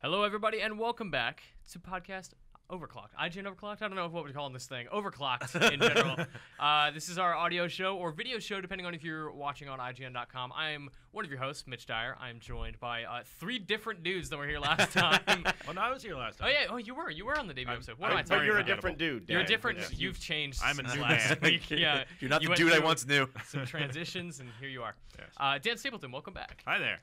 Hello, everybody, and welcome back to podcast Overclocked. IGN Overclocked? I don't know what we're calling this thing. Overclocked in general. This is our audio show or video show, depending on if you're watching on IGN.com. I am one of your hosts, Mitch Dyer. I am joined by three different dudes that were here last time. Well, no, I was here last time. Oh, yeah. Oh, you were. You were on the debut episode. What am I But talking You're about? a different dude. You're a Dan. different. Yeah. You've changed. I'm a since new last man. week. Yeah. You're not You the went dude I through once knew. Some transitions, and here you are. Yes. Dan Stapleton, welcome back. Hi there.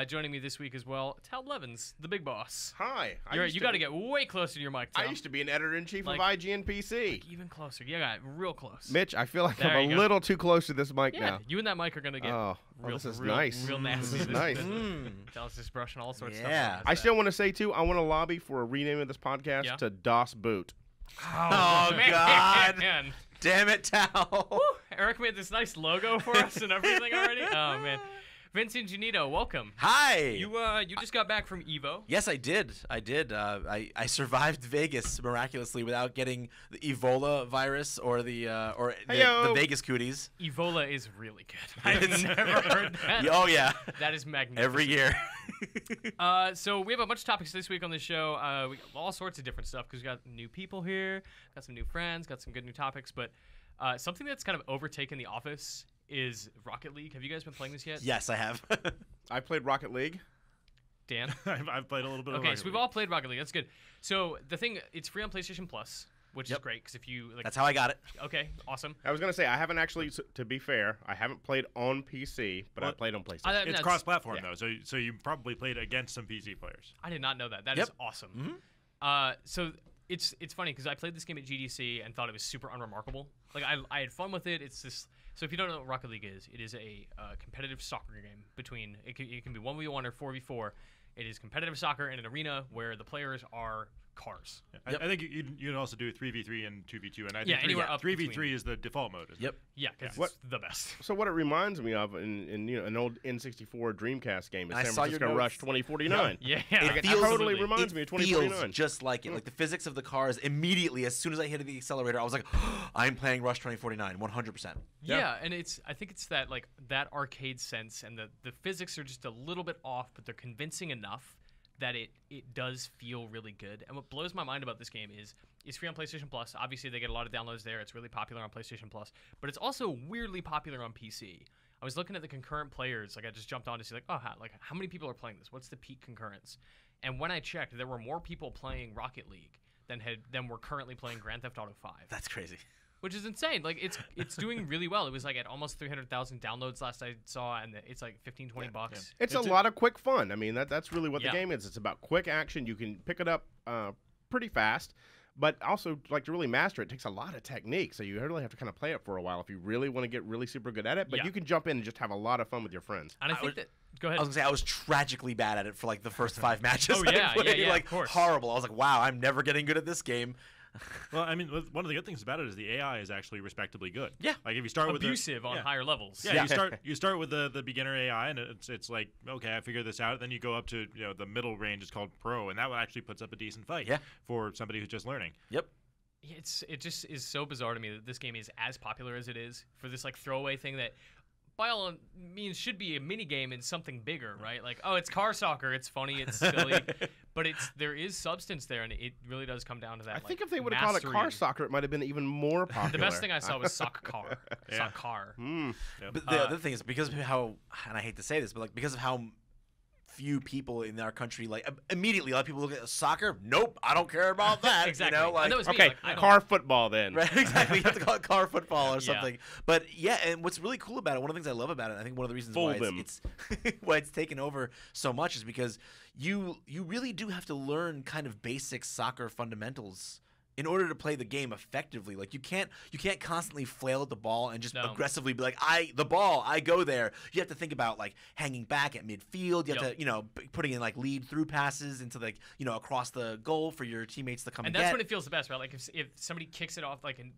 Joining me this week as well, Tal Blevins, the big boss. Hi. You got to get way closer to your mic, Tal. I used to be an editor-in-chief Like- of IGN PC. Even closer. You got real close. Mitch, I feel like There I'm you a go. little too close to this mic Yeah, now. you and that mic are gonna get real, this is real, nice. real nasty. This is nice. Dallas is brushing all sorts Yeah. of stuff. I still want to say, too, I want to lobby for a rename of this podcast Yeah. to DOS Boot. Oh, man. God. Man. Damn it, Tal. Woo, Eric made this nice logo for us and everything already. Oh man, Vincent Janito, welcome. Hi. You just got back from Evo. Yes, I did. I survived Vegas miraculously without getting the Ebola virus or the Heyo. Vegas cooties. Evola is really good. I've never heard that. Oh yeah, That is magnificent. every year. So we have a bunch of topics this week on the show. We got all sorts of different stuff because we got new people here, got some new friends, got some good new topics. But something that's kind of overtaken the office is Rocket League. Have you guys been playing this yet? Yes, I have. I played Rocket League. Dan? I've played a little bit of Okay, Rocket so we've League. all played Rocket League. That's good. So the thing, it's free on PlayStation Plus, which is Yep. great because if you like, That's how I got it. okay, awesome. I was going to say, I haven't actually, to be fair, I haven't played on PC, but I Well, played on PlayStation. I, It's that's- cross-platform, yeah. though, so you probably played against some PC players. I did not know that. That is Yep. awesome. Mhm. So it's funny because I played this game at GDC and thought it was super unremarkable. Like I had fun with it. It's this. So if you don't know what Rocket League is, it is a competitive soccer game between it can be 1v1 or 4v4. It is competitive soccer in an arena where the players are cars. Yep. I think you'd also do 3v3 and 2v2, and I Yeah, think anywhere up 3v3 between. is the default mode. Isn't Yep. it? Yeah, because What- it's the best. So what it reminds me of in an old N64 Dreamcast game is I San saw your Francisco notes. Rush 2049. Yeah, Like, it feels- totally absolutely. reminds me of It 2049. feels just like it. Like the physics of the cars immediately, as soon as I hit the accelerator, I was like, I'm playing Rush 2049, 100%. Yeah, and I think it's that like that arcade sense, and the physics are just a little bit off, but they're convincing enough that it does feel really good. And what blows my mind about this game is it's free on PlayStation Plus. Obviously, they get a lot of downloads there. It's really popular on PlayStation Plus, but it's also weirdly popular on PC. I was looking at the concurrent players. Like I just jumped on to see like, how many people are playing this? What's the peak concurrence? And when I checked, there were more people playing Rocket League than were currently playing Grand Theft Auto 5. That's crazy. Which is insane. Like it's doing really well. It was like at almost 300,000 downloads last I saw, and it's like 15, 20 bucks. It's a lot of quick fun. I mean, that's really what Yeah. the game is. It's about quick action. You can pick it up pretty fast, but also, like, to really master it takes a lot of technique. So you really have to kind of play it for a while if you really want to get really super good at it. But Yeah. you can jump in and just have a lot of fun with your friends. And I think that go ahead. I was gonna say I was tragically bad at it for like the first 5 matches. Oh, I yeah, played, yeah, like of course. horrible. I was like, wow, I'm never getting good at this game. Well, I mean, one of the good things about it is the AI is actually respectably good. Yeah. Like if you start Abusive on yeah. higher levels. Yeah, Yeah. you start with the beginner AI, and it's like, okay, I figured this out. Then you go up to the middle range is called pro, and that one actually puts up a decent fight Yeah. for somebody who's just learning. Yep. It just is so bizarre to me that this game is as popular as it is for this like throwaway thing that by all means should be a mini game in something bigger, right? Like, oh, it's car soccer, it's funny, it's silly, but there is substance there, and it really does come down to that. I think if they would have called it mastery car and- soccer, it might have been even more popular. The best thing I saw was sock car. Yeah. Sock car. But the other thing is because of how, and I hate to say this, but like because of how few people in our country like immediately a lot of people look at soccer. Nope, I don't care about that. Exactly. You know, like, And that was me, Okay, like, I don't- car football then. Right, exactly. You have to call it car football or Yeah. something. But yeah, and what's really cool about it, one of the things I love about it, I think one of the reasons why Fold them. it's why it's taken over so much is because you really do have to learn kind of basic soccer fundamentals in order to play the game effectively. Like you can't constantly flail at the ball and just No. aggressively be like, I go there. You have to think about like hanging back at midfield. You have to, putting in like lead through passes into like, across the goal for your teammates to come And and that's get. when it feels the best, right? Like if somebody kicks it off, like and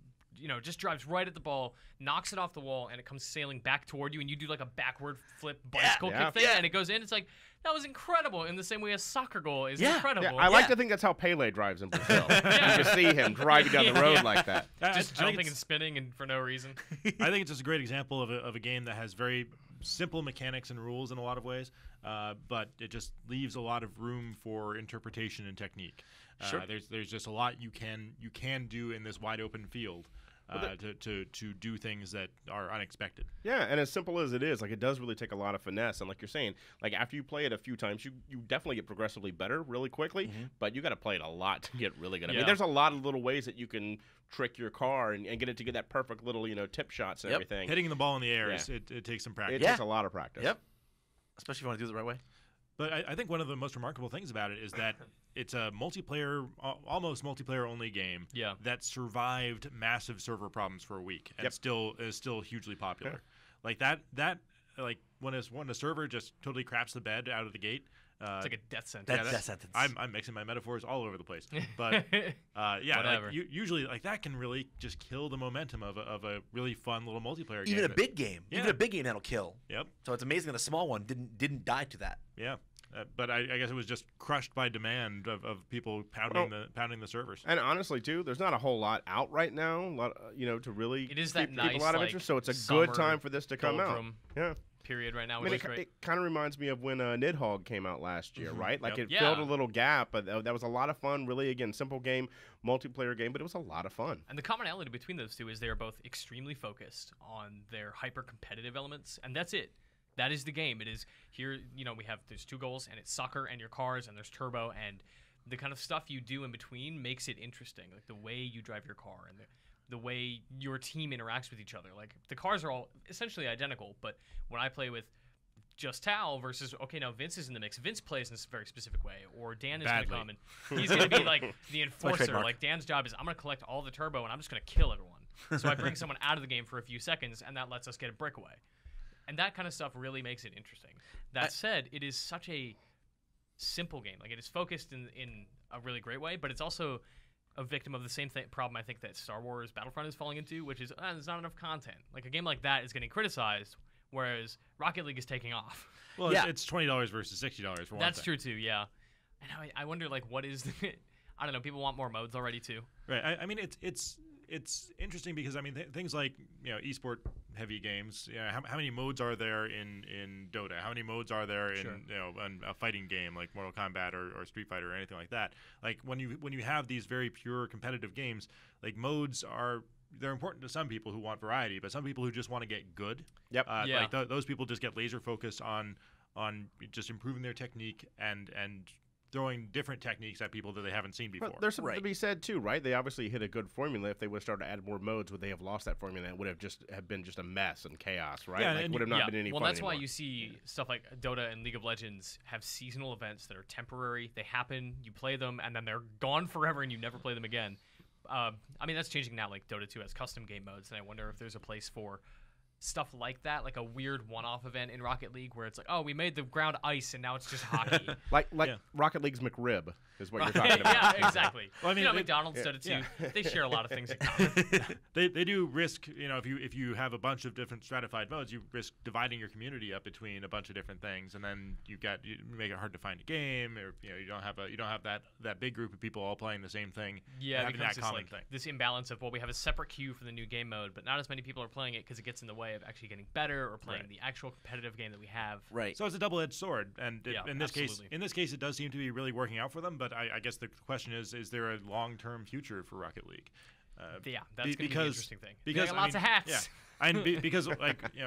just drives right at the ball, knocks it off the wall, and it comes sailing back toward you, and you do like a backward flip bicycle Yeah. kick thing, Yeah. and it goes in. It's like that was incredible. In the same way a soccer goal is Yeah. incredible. Yeah, I like Yeah. to think that's how Pele drives in Brazil. You just see him driving down the road like that. Just I think jumping and spinning and for no reason. I think it's just a great example of a game that has very simple mechanics and rules in a lot of ways, but it just leaves a lot of room for interpretation and technique. Sure. There's just a lot you can do in this wide open field. To do things that are unexpected. Yeah, and as simple as it is, like, it does really take a lot of finesse. And like you're saying, like, after you play it a few times, you definitely get progressively better really quickly, but you got to play it a lot to get really good. I mean, there's a lot of little ways that you can trick your car and get it to get that perfect little, tip shots and everything. Hitting the ball in the air, it takes some practice. It takes a lot of practice. Yep. Especially if you want to do it the right way. But I think one of the most remarkable things about it is that it's a multiplayer, almost multiplayer-only game that survived massive server problems for a week and is still hugely popular. Like that, like when a server just totally craps the bed out of the gate. It's like a death sentence. That's death sentence. I'm mixing my metaphors all over the place, but Whatever. like, usually like that can really just kill the momentum of a really fun little multiplayer game. Even a big game, even a big game that'll kill. Yep. So it's amazing that a small one didn't die to that. Yeah. But I guess it was just crushed by demand of people pounding the servers. And honestly, too, there's not a whole lot out right now, to really It is that keep nice, a lot of like, interest. So it's a summer good time for this to come out. doldrum Yeah. period right now. I mean, Which is great. it kind of reminds me of when Nidhogg came out last year, right? Like, Yep. it filled a little gap, but that was a lot of fun. Really, again, simple game, multiplayer game, but it was a lot of fun. And the commonality between those two is they are both extremely focused on their hyper-competitive elements, and that's it. That is the game. It is here, there's two goals, and it's soccer and your cars, and there's turbo, and the kind of stuff you do in between makes it interesting. Like the way you drive your car and the way your team interacts with each other. Like the cars are all essentially identical, but when I play with just Tal versus, okay, now Vince is in the mix. Vince plays in this very specific way, or Dan is going to come and he's going to be like the enforcer. trademark. Like Dan's job is I'm going to collect all the turbo and I'm just going to kill everyone. So I bring someone out of the game for a few seconds, and that lets us get a breakaway. And that kind of stuff really makes it interesting. That said, it is such a simple game. Like, it is focused in a really great way, but it's also a victim of the same problem I think that Star Wars Battlefront is falling into, which is there's not enough content. Like, a game like that is getting criticized, whereas Rocket League is taking off. Well, it's $20 versus $60 for one That's thing. true, too, yeah. And I wonder, like, what is the... I don't know, people want more modes already, too. Right. I mean, it's interesting because, I mean, things like, esport heavy games, how many modes are there in Dota? How many modes are there in in a fighting game like Mortal Kombat or Street Fighter or anything like that? Like when you have these very pure competitive games, like modes they're important to some people who want variety, but some people who just want to get good. Yep. Like those people just get laser focused on just improving their technique and throwing different techniques at people that they haven't seen before. But there's something to be said too, right? They obviously hit a good formula. If they would have started to add more modes, would they have lost that formula? It would have been just a mess and chaos, right? Yeah, like, and would have not been any well, fun that's anymore. why you see stuff like Dota and League of Legends have seasonal events that are temporary. They happen, you play them, and then they're gone forever, and you never play them again. I mean, that's changing now. Like Dota 2 has custom game modes, and I wonder if there's a place for stuff like that, like a weird one-off event in Rocket League where it's like, oh, we made the ground ice and now it's just hockey. like Rocket League's McRib is what you're talking about. Yeah, exactly. Well, I mean, McDonald's Dota 2, they share a lot of things in common. They do risk, if you have a bunch of different stratified modes, you risk dividing your community up between a bunch of different things, and then you make it hard to find a game, or you don't have that big group of people all playing the same thing. Yeah, having that common thing. This imbalance of, well, we have a separate queue for the new game mode, but not as many people are playing it because it gets in the way of actually getting better or playing the actual competitive game that we have. Right. So it's a double-edged sword, and in this absolutely. case, it does seem to be really working out for them. But I guess the question is there a long-term future for Rocket League? That's going to be the interesting thing. Because lots of hats. Yeah. And because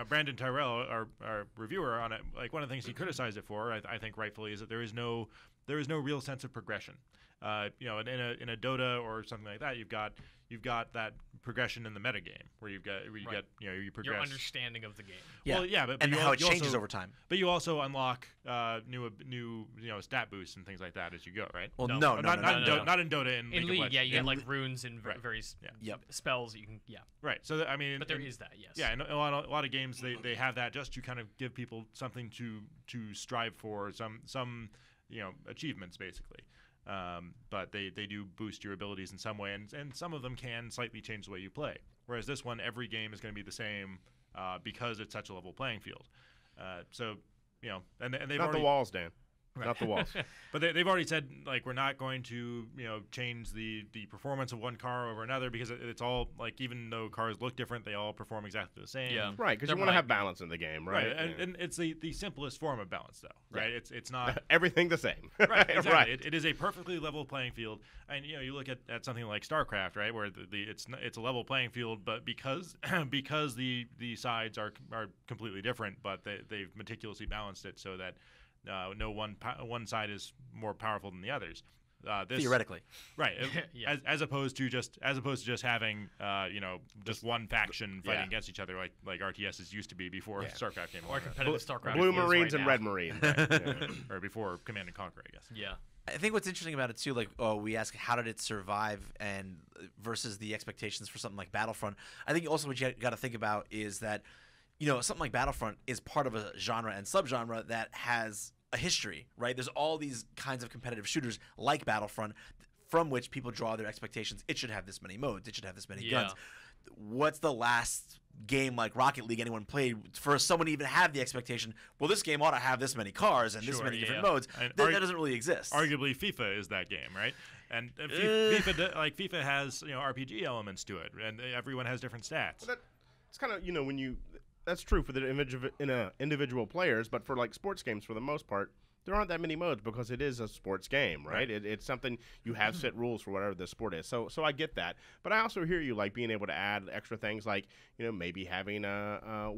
Brandon Tyrell, our reviewer on it, like one of the things he criticized it for, I think rightfully, is that there is no real sense of progression. In a Dota or something like that, you've got that progression in the metagame where you progress. Your understanding of the game. Yeah. Well, yeah, but and you how it you changes also, over time. But you also unlock new stat boosts and things like that as you go, right? Well, No. no, Not in Dota. In In League, League, of Legends. you get like runes and various Yep. spells that you can, Right. So I mean, But there is that, yes. Yeah, in a lot of games they have that just to kind of give people something to strive for, some achievements basically. But they do boost your abilities in some way, and some of them can slightly change the way you play. Whereas this one, every game is going to be the same because it's such a level playing field. And they've Not already, the walls, Dan. not the walls. But they've already said, like, we're not going to, change the performance of one car over another because it's all, like, even though cars look different, they all perform exactly the same. Yeah. Right, because you want to have balance in the game, right? And it's the simplest form of balance, though, right? It's not everything the same. Right, exactly. Right. It is a perfectly level playing field, and you look at something like StarCraft, right, where it's a level playing field, but because the sides are completely different, but they've meticulously balanced it so that no one side is more powerful than the others. Theoretically, right? Yeah. As opposed to just having just one faction fighting against each other like RTSs used to be before StarCraft came along. Or competitive StarCraft. Blue is Marines right and now. Red Marines, or before Command and Conquer, I guess. Yeah. I think what's interesting about it too, like, we ask how did it survive, and versus the expectations for something like Battlefront. I think also what you got to think about is that, something like Battlefront is part of a genre and subgenre that has a history, right? There's all these kinds of competitive shooters like Battlefront from which people draw their expectations. It should have this many modes. It should have this many guns. What's the last game like Rocket League anyone played for someone to even have the expectation, well, this game ought to have this many cars and this many different modes? And that doesn't really exist. Arguably, FIFA is that game, right? And FIFA has RPG elements to it, and everyone has different stats. Well, it's kind of that's true for the individual players, but for like sports games, for the most part, there aren't that many modes because it is a sports game, right? It's something you have set rules for whatever the sport is. So I get that, but I also hear you, like being able to add extra things, like maybe having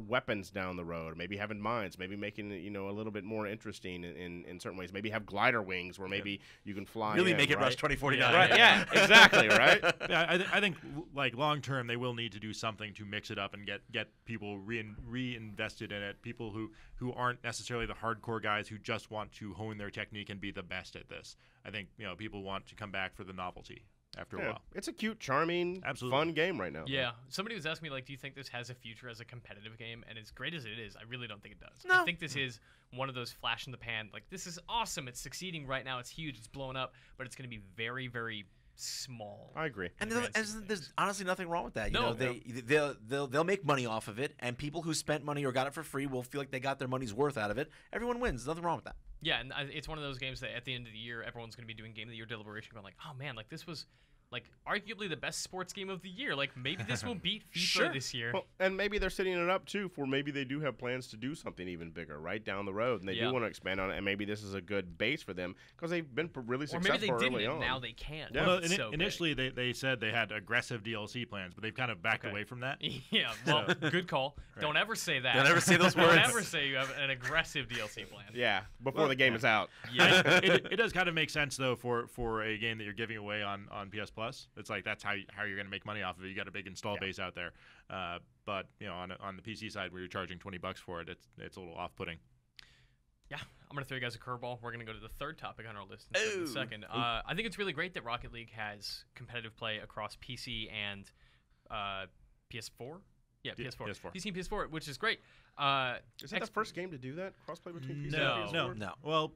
weapons down the road, maybe having mines, maybe making it a little bit more interesting in certain ways. Maybe have glider wings where maybe you can fly. Really make it Rush 2049. Right? Yeah, exactly. Right. Yeah, I think like long term they will need to do something to mix it up and get people reinvested in it. People who aren't necessarily the hardcore guys who just want to hone their technique and be the best at this. I think people want to come back for the novelty after a while. It's a cute, charming, absolutely fun game right now. Yeah. Somebody was asking me, like, do you think this has a future as a competitive game? And as great as it is, I really don't think it does. No. I think this is one of those flash in the pan, like, this is awesome. It's succeeding right now. It's huge. It's blowing up. But it's going to be very, very small. I agree. And there's honestly nothing wrong with that. No, they'll make money off of it, and people who spent money or got it for free will feel like they got their money's worth out of it. Everyone wins. There's nothing wrong with that. Yeah, and it's one of those games that at the end of the year, everyone's going to be doing Game of the Year deliberation, going like, oh man, like this was like arguably the best sports game of the year. Like maybe this will beat FIFA this year. Well, and maybe they're setting it up too for maybe they do have plans to do something even bigger right down the road, and they do want to expand on it. And maybe this is a good base for them because they've been really successful. Or maybe they didn't, early and on. now they can. Yeah. Well, initially they said they had aggressive DLC plans, but they've kind of backed away from that. Yeah, well, good call. Right. Don't ever say that. Don't ever say those words. Don't ever say you have an aggressive DLC plan. Yeah, before the game is out. Yeah, it does kind of make sense though for a game that you're giving away on PS Plus. It's like that's how you're going to make money off of it. You got a big install base out there, but on the PC side where you're charging $20 for it, it's a little off-putting. Yeah, I'm going to throw you guys a curveball. We're going to go to the third topic on our list in a second. I think it's really great that Rocket League has competitive play across PC and PS4. Yeah, PS4. PC and PS4, which is great. Is it the first game to do that? Crossplay between PC and PS4? No. Well,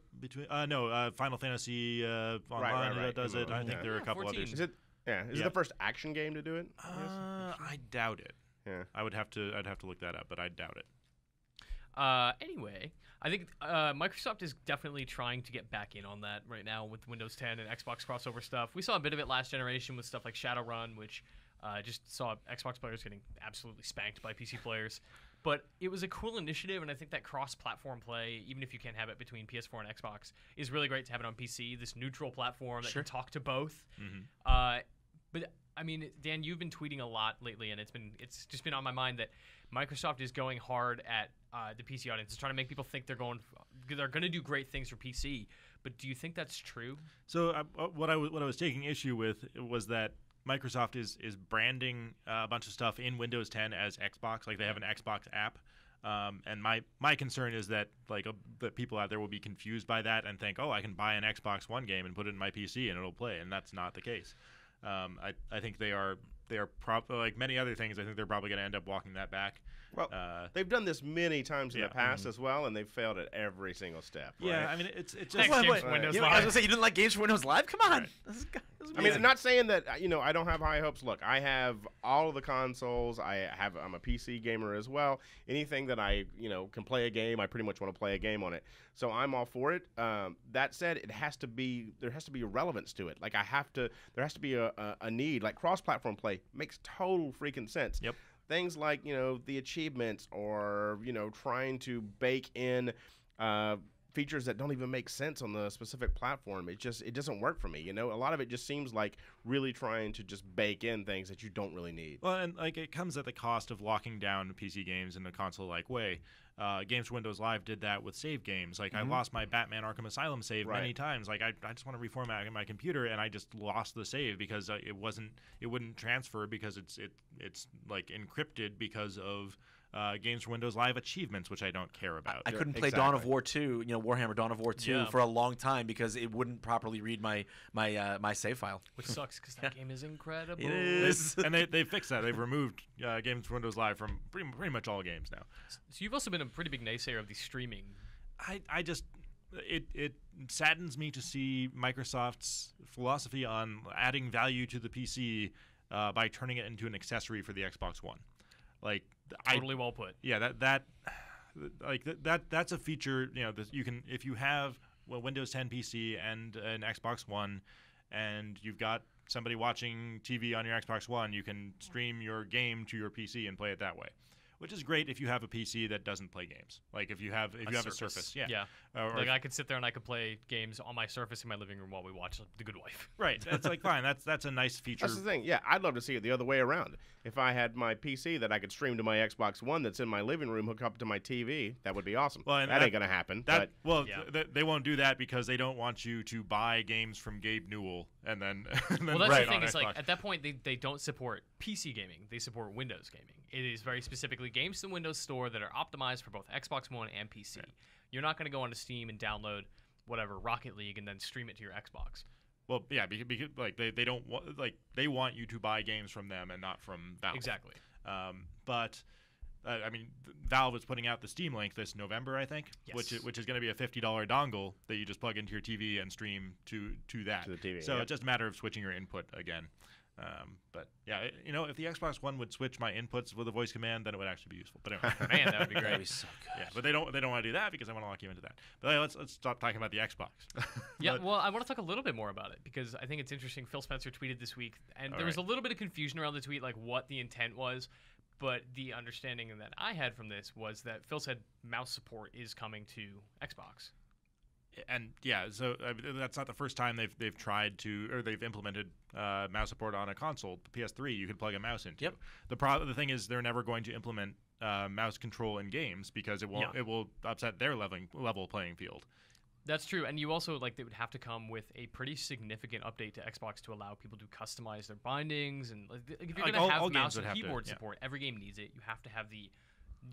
Final Fantasy Online does it. I think there are a couple 14. others. Is it? Yeah. Is it the first action game to do it? I doubt it. Yeah. I'd have to look that up, but I doubt it. Anyway, I think Microsoft is definitely trying to get back in on that right now with Windows 10 and Xbox crossover stuff. We saw a bit of it last generation with stuff like Shadowrun, which just saw Xbox players getting absolutely spanked by PC players. But it was a cool initiative, and I think that cross-platform play, even if you can't have it between PS4 and Xbox, is really great to have it on PC, this neutral platform that can talk to both. Mm-hmm. But I mean, Dan, you've been tweeting a lot lately, and it's just been on my mind that Microsoft is going hard at the PC audience. It's trying to make people think they're going to do great things for PC. But do you think that's true? So what I was taking issue with was that Microsoft is branding a bunch of stuff in Windows 10 as Xbox, like they have an Xbox app. And my concern is that that people out there will be confused by that and think, oh, I can buy an Xbox One game and put it in my PC and it'll play, and that's not the case. I think they are like many other things. I think they're probably going to end up walking that back. Well, they've done this many times in the past as well, and they've failed at every single step. Right? Yeah, I mean it's just Windows Live. I was gonna say you didn't like games for Windows Live. Come on, this is I mean, I'm not saying that I don't have high hopes. Look, I have all of the consoles. I'm a PC gamer as well. Anything that I can play a game, I pretty much want to play a game on it. So I'm all for it. That said, there has to be a relevance to it. Like there has to be a need. Like cross-platform play makes total freaking sense. Yep. Things like the achievements or trying to bake in features that don't even make sense on the specific platform. It doesn't work for me. A lot of it just seems like really trying to just bake in things that you don't really need. Well, and like it comes at the cost of locking down PC games in a console-like way. Games for Windows Live did that with save games. Like I lost my Batman Arkham Asylum save many times. Like I just want to reformat my computer, and I just lost the save because it wouldn't transfer because it's like encrypted because of Games for Windows Live achievements, which I don't care about. I couldn't play Dawn of War 2, Warhammer Dawn of War 2 for a long time because it wouldn't properly read my save file. Which sucks because that game is incredible. It is. And they fixed that. They've removed Games for Windows Live from pretty much all games now. So you've also been a pretty big naysayer of the streaming. I just it saddens me to see Microsoft's philosophy on adding value to the PC by turning it into an accessory for the Xbox One. Like totally well put. Yeah, that's a feature. You can, if you have a Windows 10 PC and an Xbox One, and you've got somebody watching TV on your Xbox One, you can stream your game to your PC and play it that way, which is great if you have a PC that doesn't play games. Like if you have a Surface, yeah. Like I could sit there and I could play games on my Surface in my living room while we watch The Good Wife. Right. That's like fine. That's a nice feature. That's the thing. Yeah, I'd love to see it the other way around. If I had my PC that I could stream to my Xbox One that's in my living room, hook up to my TV, that would be awesome. Well, that ain't gonna happen. They won't do that because they don't want you to buy games from Gabe Newell and then. Well, that's the thing. Is like at that point they don't support PC gaming. They support Windows gaming. It is very specifically games in the Windows Store that are optimized for both Xbox One and PC. Yeah. You're not going to go onto Steam and download whatever Rocket League and then stream it to your Xbox. Well, yeah, because like they don't want, like they want you to buy games from them and not from Valve. Exactly. But I mean, Valve is putting out the Steam Link this November, I think, yes. which is going to be a $50 dongle that you just plug into your TV and stream to that. To the TV. So it's just a matter of switching your input again. But yeah, if the Xbox One would switch my inputs with a voice command, then it would actually be useful. But anyway, man, that would be great. That'd be so good. Yeah, but they don't want to do that because I want to lock you into that. But hey, let's stop talking about the Xbox. Yeah, well, I want to talk a little bit more about it because I think it's interesting. Phil Spencer tweeted this week, and there was a little bit of confusion around the tweet, like what the intent was. But the understanding that I had from this was that Phil said mouse support is coming to Xbox. And yeah, so that's not the first time they've tried to, or they've implemented mouse support on a console. The PS3 you could plug a mouse into. Yep. The thing is they're never going to implement mouse control in games because it will upset their level playing field. That's true, and you also they would have to come with a pretty significant update to Xbox to allow people to customize their bindings, and if you're going to have mouse and keyboard support, every game needs it. You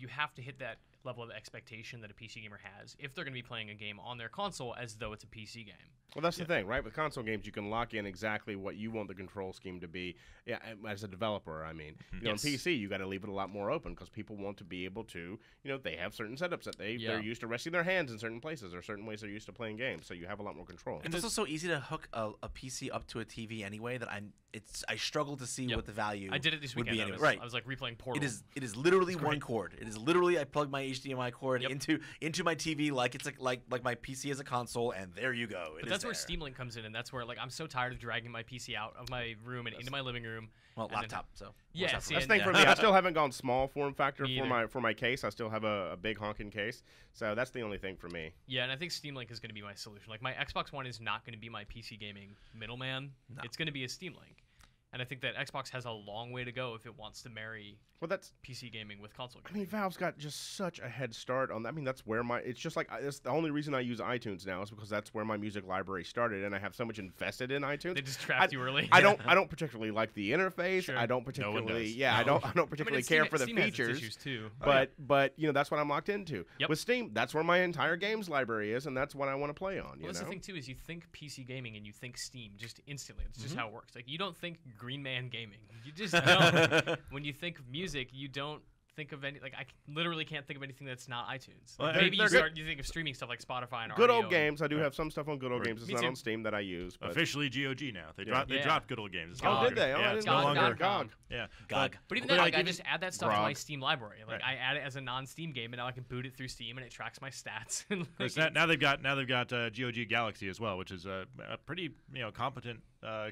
have to hit that level of expectation that a PC gamer has if they're going to be playing a game on their console as though it's a PC game. Well, that's the thing, right? With console games, you can lock in exactly what you want the control scheme to be. Yeah, as a developer, I mean, on PC, you got to leave it a lot more open because people want to be able to, they have certain setups that they're used to resting their hands in certain places or certain ways they're used to playing games. So you have a lot more control. And it's also so easy to hook a PC up to a TV anyway that I struggle to see what the value. I did it this weekend. Anyway. Right. I was like replaying Portal. It is literally one cord. It is literally I plug my HDMI cord into my TV like it's like my PC is a console, and there you go. But that's where Steam Link comes in, and that's where I'm so tired of dragging my PC out of my room and into my living room. Well, laptop. So yeah, that's the thing for me. I still haven't gone small form factor for my case. I still have a big honking case, so that's the only thing for me. Yeah, and I think Steam Link is going to be my solution. Like my Xbox One is not going to be my PC gaming middleman. No. It's going to be a Steam Link. And I think that Xbox has a long way to go if it wants to marry PC gaming with console gaming. I mean, Valve's got just such a head start on that. I mean, that's where it's just like, it's the only reason I use iTunes now is because that's where my music library started, and I have so much invested in iTunes. They just trapped you early. I don't particularly like the interface. Sure. I don't particularly, I don't particularly care for the features. Has its issues too. But that's what I'm locked into. Yep. With Steam, that's where my entire games library is, and that's what I want to play on. Well, that's the thing too is you think PC gaming and you think Steam just instantly. It's just how it works. Like you don't think Green Man gaming. You just don't. When you think of music, you don't think of any I literally can't think of anything that's not iTunes. Well, Maybe they're you think of streaming stuff like Spotify and Good RDO old games. I do have some stuff on Good Old Right. Games. It's Me not too. on Steam that I use. But Officially GOG now. They Yeah. dropped Good Old Games. It's Oh, no did longer- they? Oh, I yeah, didn't it's know no that. longer GOG. Yeah. GOG. But even But, then, like, I you just add that stuff to my Grog. Steam library. Like Right. I add it as a non-Steam game, and now I can boot it through Steam, and it tracks my stats. And like, Because now they've got GOG Galaxy as well, which is a pretty competent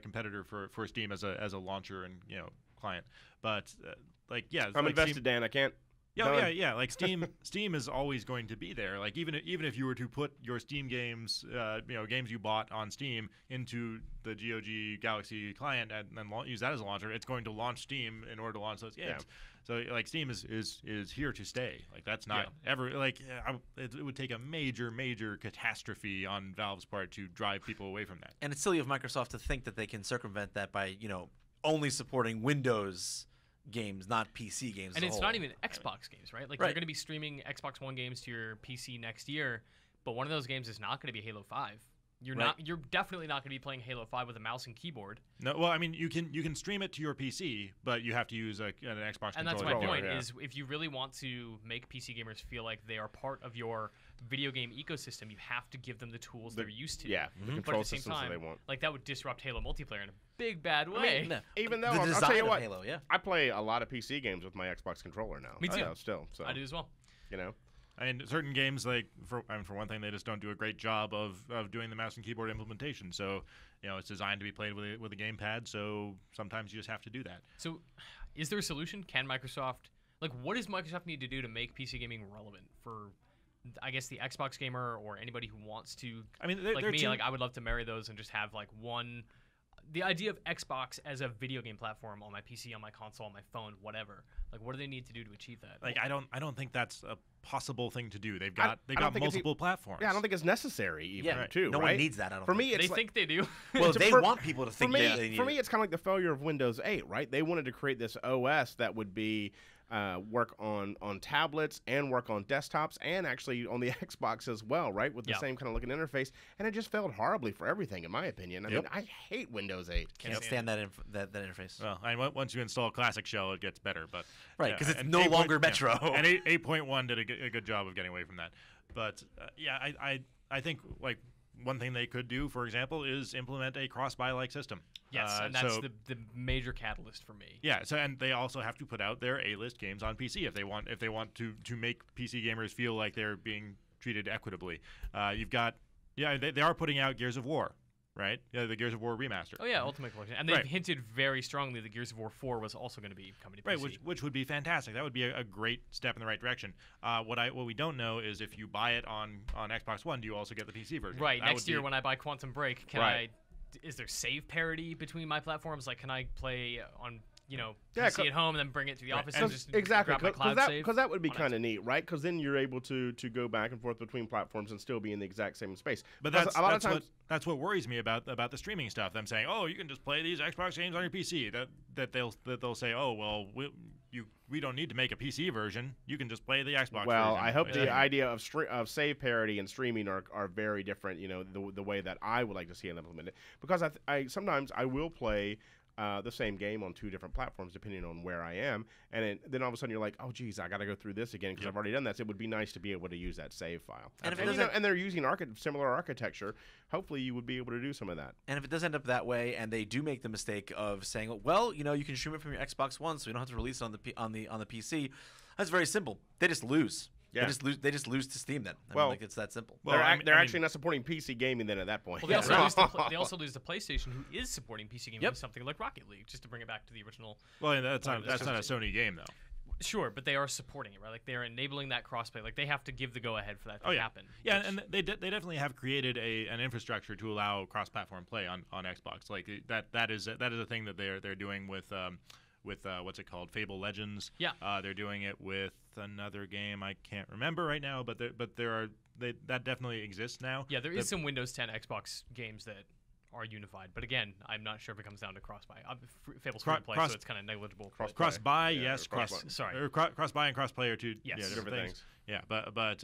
competitor for Steam as a launcher and client. But I'm invested, Dan. I can't. Yeah. Like Steam is always going to be there. Like even if you were to put your Steam games, games you bought on Steam into the GOG Galaxy client and then use that as a launcher, it's going to launch Steam in order to launch those games. Yeah. So like Steam is here to stay. Like that's not ever it would take a major catastrophe on Valve's part to drive people away from that. And it's silly of Microsoft to think that they can circumvent that by only supporting Windows games, not PC games. and as a it's whole. not even Xbox games, right? Like Right. you're going to be streaming Xbox One games to your PC next year, but one of those games is not going to be Halo 5. You're definitely not going to be playing Halo 5 with a mouse and keyboard. No, well, I mean, you can stream it to your PC, but you have to use an Xbox And that's controller. my point, yeah. is if you really want to make PC gamers feel like they are part of your video game ecosystem, you have to give them the tools they're used to. Yeah, the But control at the same systems time, that they want. like that would disrupt Halo multiplayer in a big bad way. No. Even though the I'll design tell you of what, Halo, yeah. I play a lot of PC games with my Xbox controller now. Me too. Still, so I do as well. I mean, certain games, like for one thing, they just don't do a great job of doing the mouse and keyboard implementation. So, it's designed to be played with a gamepad. So sometimes you just have to do that. So, is there a solution? Can Microsoft, what does Microsoft need to do to make PC gaming relevant for, I guess, the Xbox gamer or anybody who wants to? I mean, Like me, I would love to marry those and just have one. The idea of Xbox as a video game platform on my PC, on my console, on my phone, whatever. What do they need to do to achieve that? I don't think that's a possible thing to do. They've I got don't think it's multiple platforms. Yeah, I don't think it's necessary even. Yeah, Too no right? one needs that. I don't For think. me, it's they think they do. Well, to- they for- want people to For think me, they need for me, it. it's kind of like the failure of Windows 8, right? They wanted to create this OS that would be work on tablets and work on desktops and actually on the Xbox as well, right? With the Yeah. same kind of looking interface, and it just failed horribly for everything, in my opinion. I Yep. mean, I hate Windows 8. Can't stand that that interface. Well, once you install Classic Shell, it gets better, but Right, because it's and no 8 longer point- Metro. And 8.1 did a good job of getting away from that. But I think one thing they could do, for example, is implement a cross-buy like system. Yes, and that's so- the major catalyst for me. Yeah, so and they also have to put out their A-list games on PC if they want to make PC gamers feel like they're being treated equitably. You've got they are putting out Gears of War, right? Yeah, the Gears of War remaster. Oh yeah, Ultimate Collection, and they've Right. hinted very strongly that Gears of War 4 was also going to be coming to Right, PC. which would be fantastic. That would be a great step in the right direction. What we don't know is if you buy it on Xbox One, do you also get the PC version? Right, That next would year be- when I buy Quantum Break, is there save parity between my platforms? Can I play on Yeah, PC at home and then bring it to the Right, office and and just Exactly, grab my cloud save? because that would be on kind of neat, right? Because then you're able to go back and forth between platforms and still be in the exact same space. But Because that's, a lot that's of times. that's what worries me about the streaming stuff. Them saying, "Oh, you can just play these Xbox games on your PC." That they'll say, "Oh, well, we don't need to make a PC version. You can just play the Xbox." Well, version. I hope the Yeah. idea of save parity and streaming are very different. The way that I would like to see it implemented. Because I sometimes I will play the same game on two different platforms depending on where I am, and then all of a sudden you're like, oh geez, I got to go through this again because I've already done that. So it would be nice to be able to use that save file. And if it And, doesn't- and they're using similar architecture, hopefully you would be able to do some of that. And if it does end up that way, and they do make the mistake of saying, "Well, you can stream it from your Xbox One, so you don't have to release it on the PC," that's very simple. They just lose. Yeah. They just lose to Steam then. Well- it's that simple. Well, they're I mean- actually not supporting PC gaming then at that point. Well, they also, Yeah. lose the PlayStation, who is supporting PC gaming Yep. with something like Rocket League, just to bring it back to the original. Well, that's Well, not it's a Sony game though. Sure, but they are supporting it, right? They're enabling that crossplay. They have to give the go-ahead for that to Oh yeah, happen. yeah, which- and they definitely have created an infrastructure to allow cross-platform play on Xbox. That is a thing that they're doing with what's it called, Fable Legends. Yeah. They're doing it with another game I can't remember right now, but that definitely exists now. yeah, there is some Windows 10 Xbox games that are unified, but again, I'm not sure if it comes down to cross-buy. Fable's free to play, so it's kind of negligible. but- Cross-buy, Yeah, yes. or cross-buy. Sorry. Cross-buy and cross-player two Yes. different Different things. things. Yeah, but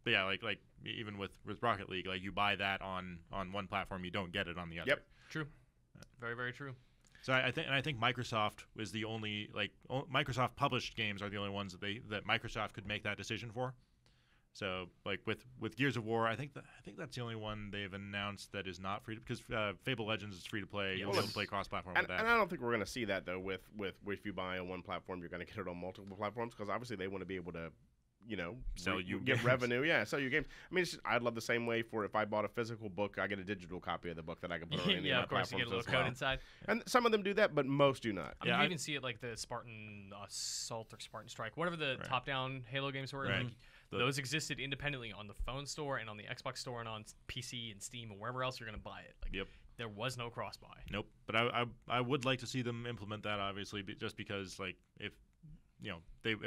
yeah, like even with Rocket League, you buy that on one platform, you don't get it on the other. Yep. True. Very, very true. So I think Microsoft is the only Microsoft published games are the only ones that Microsoft could make that decision for. So like with Gears of War, I think that's the only one they've announced that is not free because Fable Legends is free to play. You'll be able to play cross-platform with that. And I don't think we're going to see that though. With if you buy on one platform, you're going to get it on multiple platforms because obviously they want to be able to, sell you get games. revenue. Yeah, sell you games. I mean, I'd love the same way for if I bought a physical book, I get a digital copy of the book that I can put on any yeah, of of my course, you platforms get a little as well. code inside. And some of them do that, but most do not. I mean, you even see it like the Spartan Assault or Spartan Strike, whatever the top-down Halo games were. Right. Like, those existed independently on the phone store and on the Xbox store and on PC and Steam and wherever else you're going to buy it. Like, there was no cross-buy. Nope. But I would like to see them implement that, obviously, just because like if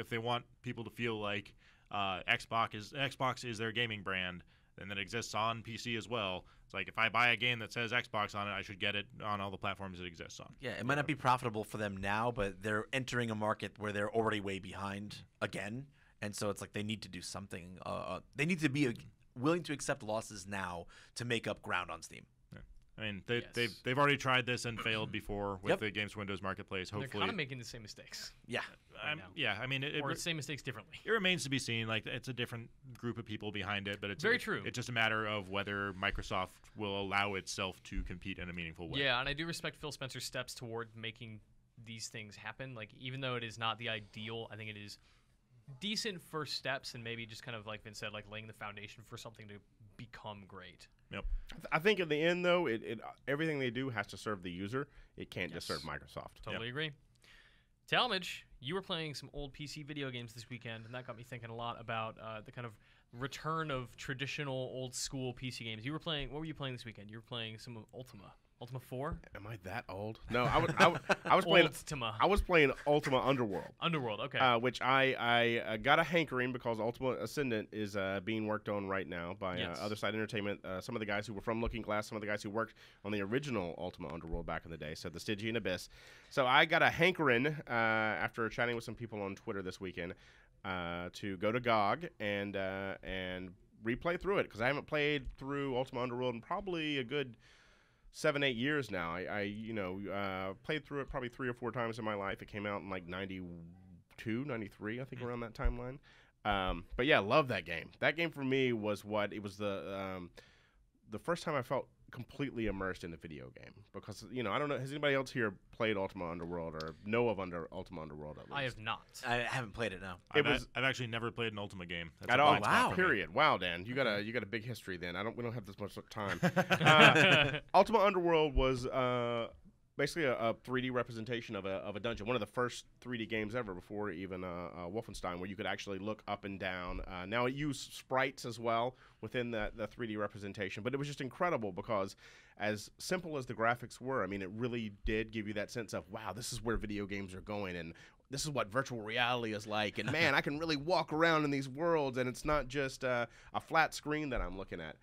they want people to feel like Xbox is their gaming brand, and that exists on PC as well. It's like if I buy a game that says Xbox on it, I should get it on all the platforms it exists on. Yeah, it might not be profitable for them now, but they're entering a market where they're already way behind again, and so it's like they need to do something. They need to be willing to accept losses now to make up ground on Steam. I mean, they've already tried this and failed before with the Games for Windows Marketplace. Hopefully, they're kind of making the same mistakes. Yeah, I mean, or the same mistakes differently. It remains to be seen. Like, it's a different group of people behind it, but it's very true. It's just a matter of whether Microsoft will allow itself to compete in a meaningful way. Yeah, and I do respect Phil Spencer's steps toward making these things happen. Like, even though it is not the ideal, I think it is decent first steps, and maybe just kind of like Vince said, like laying the foundation for something to become great. Yep. I think in the end, though, everything they do has to serve the user. It can't just serve Microsoft. Totally agree. Talmadge, you were playing some old PC video games this weekend, and that got me thinking a lot about the kind of return of traditional old school PC games. What were you playing this weekend? You were playing some of Ultima 4? Am I that old? No, I was playing Ultima. I was playing Ultima Underworld. Underworld, okay. Which I got a hankering because Ultima Ascendant is being worked on right now by Other Side Entertainment. Some of the guys who were from Looking Glass, some of the guys who worked on the original Ultima Underworld back in the day, so the Stygian Abyss. So I got a hankering after chatting with some people on Twitter this weekend to go to GOG and replay through it because I haven't played through Ultima Underworld in probably a good 7-8 years now. I played through it probably 3 or 4 times in my life. It came out in like 92, 93, I think, around that timeline. But yeah, love that game. That game for me was the first time I felt completely immersed in the video game because I don't know, has anybody else here played Ultima Underworld or know of Ultima Underworld at least? I have not. I haven't played it now. I've actually never played an Ultima game at all. Wow. Period. Wow, Dan, you got a big history then. We don't have this much time. Ultima Underworld was basically a 3D representation of a dungeon. One of the first 3D games ever before even Wolfenstein, where you could actually look up and down. Now it used sprites as well within the 3D representation, but it was just incredible because as simple as the graphics were, I mean, it really did give you that sense of, wow, this is where video games are going, and this is what virtual reality is like, and man, I can really walk around in these worlds, and it's not just a flat screen that I'm looking at.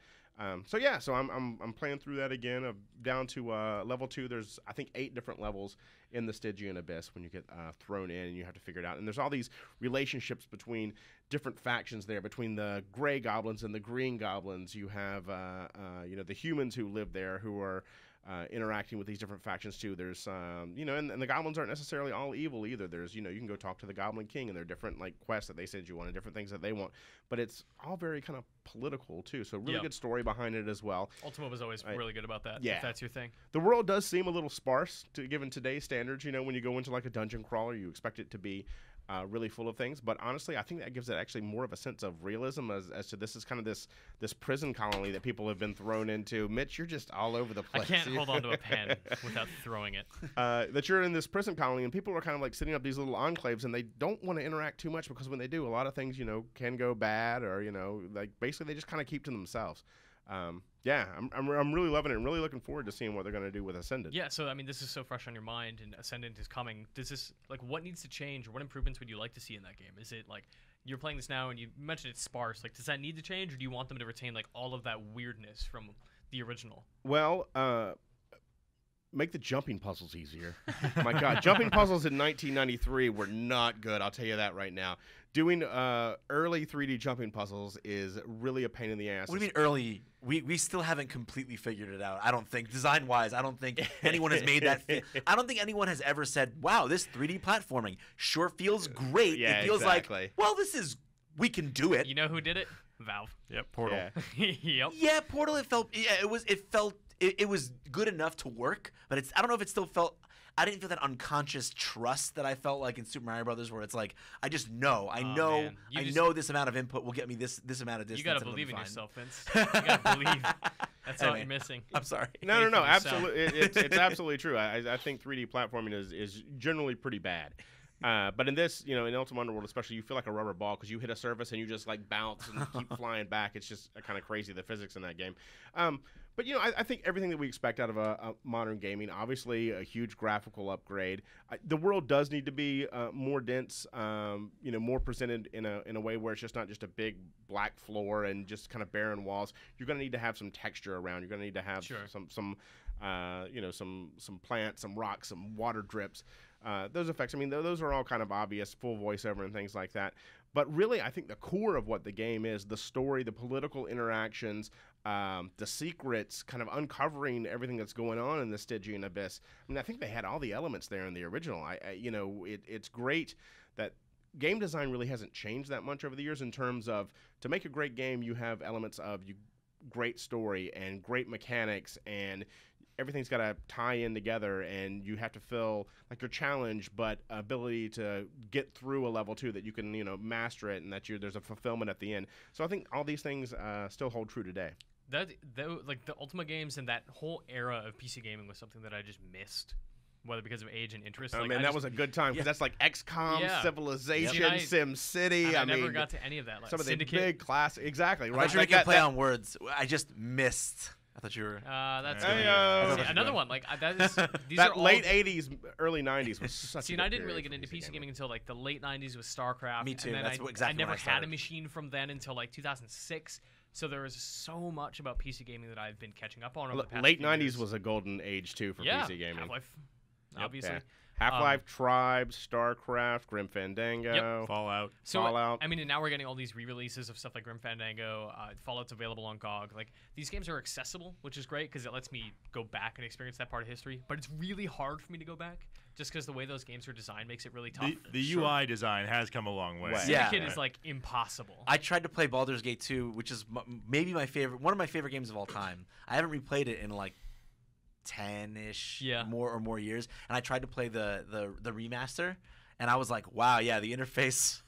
So I'm playing through that again. Down to level 2. There's I think 8 different levels in the Stygian Abyss when you get thrown in and you have to figure it out. And there's all these relationships between different factions there, between the gray goblins and the green goblins. You have the humans who live there who are interacting with these different factions too. There's and the goblins aren't necessarily all evil either. There's you can go talk to the Goblin King and there are different like quests that they send you on and different things that they want. But it's all very kind of political too. So really good story behind it as well. Ultima was always really good about that. Yeah. If that's your thing. The world does seem a little sparse given today's standards. When you go into like a dungeon crawler, you expect it to be really full of things, but honestly, I think that gives it actually more of a sense of realism as to this is kind of this prison colony that people have been thrown into. Mitch, you're just all over the place. I can't hold on to a pen without throwing it. That you're in this prison colony, and people are kind of like setting up these little enclaves, and they don't want to interact too much because when they do, a lot of things can go bad, or like basically they just kind of keep to themselves. I'm really loving it and really looking forward to seeing what they're going to do with Ascendant. Yeah, so I mean, this is so fresh on your mind, and Ascendant is coming. Does this what needs to change, or what improvements would you like to see in that game? Is it like you're playing this now, and you mentioned it's sparse? Like, does that need to change, or do you want them to retain like all of that weirdness from the original? Well, make the jumping puzzles easier. My God, jumping puzzles in 1993 were not good. I'll tell you that right now. doing early 3D jumping puzzles is really a pain in the ass. What do you mean early? We still haven't completely figured it out. I don't think design-wise. I don't think anyone has made that. I don't think anyone has ever said, "Wow, this 3D platforming sure feels great." Yeah, it feels exactly. like, well, we can do it. You know who did it? Valve. Yep, Portal. Yeah. Yep. Yeah, Portal. It was good enough to work, but I don't know if it still felt. I didn't feel that unconscious trust that I felt like in Super Mario Brothers, where it's like I just know, I know this amount of input will get me this amount of distance. You gotta and it'll believe be in fine. yourself, Vince. You gotta believe. That's all Anyway. you're missing. I'm sorry. No, Faith in absolutely. It's absolutely true. I think 3D platforming is generally pretty bad. But in this, in Ultima Underworld especially, you feel like a rubber ball because you hit a surface and you just like bounce and keep flying back. It's just kind of crazy, the physics in that game. But I think everything that we expect out of a modern gaming, obviously a huge graphical upgrade. The world does need to be more dense, more presented in a way where it's just not just a big black floor and just kind of barren walls. You're going to need to have some texture around. You're going to need to have some plants, some rocks, some water drips. Those effects, those are all kind of obvious, full voiceover and things like that. But really, I think the core of what the game is, the story, the political interactions, the secrets, kind of uncovering everything that's going on in the Stygian Abyss. I think they had all the elements there in the original. It's great that game design really hasn't changed that much over the years in terms of, to make a great game, you have elements of great story and great mechanics, and everything's got to tie in together, and you have to feel like you're challenged, but ability to get through a level too, that you can master it, and that there's a fulfillment at the end. So I think all these things still hold true today. Like the Ultima games and that whole era of PC gaming was something that I just missed, whether because of age and interest. That was a good time because that's like XCOM, Civilization, SimCity. I never got to any of that. Like some of Syndicate. the big class, exactly. I Right, thought you were making a play on words. I just missed. I thought you were. That's Hey, another one. Like that is these that are all, late '80s, early '90s was such. See, a and good I didn't really period get for into PC PC gaming until like the late '90s with StarCraft. Me too. And then That's exactly I never when I had a started. machine from then until like 2006. So there was so much about PC gaming that I've been catching up on over the past Late few '90s years. was a golden age too for Yeah, PC gaming. Half-Life, Yep, obviously. yeah. Half-Life, Tribes, StarCraft, Grim Fandango, Fallout. So Fallout. and now we're getting all these re-releases of stuff like Grim Fandango. Fallout's available on GOG. Like these games are accessible, which is great because it lets me go back and experience that part of history. But it's really hard for me to go back just because the way those games are designed makes it really tough. The UI design has come a long way. Yeah. Syndicate is like impossible. I tried to play Baldur's Gate 2, which is maybe one of my favorite games of all time. I haven't replayed it in like 10-ish more years, and I tried to play the remaster, and I was like, wow, yeah, the interface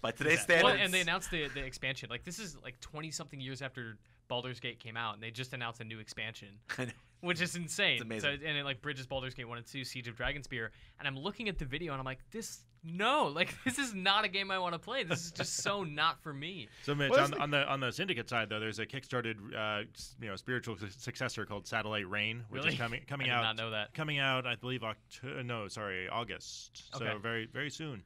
by today's standards. Well, and they announced the expansion. Like this is like 20-something years after Baldur's Gate came out, and they just announced a new expansion. Which is insane. It's amazing. So, and it like bridges Baldur's Gate 1 and 2, Siege of Dragonspear, and I'm looking at the video and I'm like, this is not a game I want to play. This is just so not for me. So Mitch, on the Syndicate side though, there's a kickstarted spiritual successor called Satellite Rain, which is coming I did out. not know that. Coming out, I believe August. So Okay. very very soon.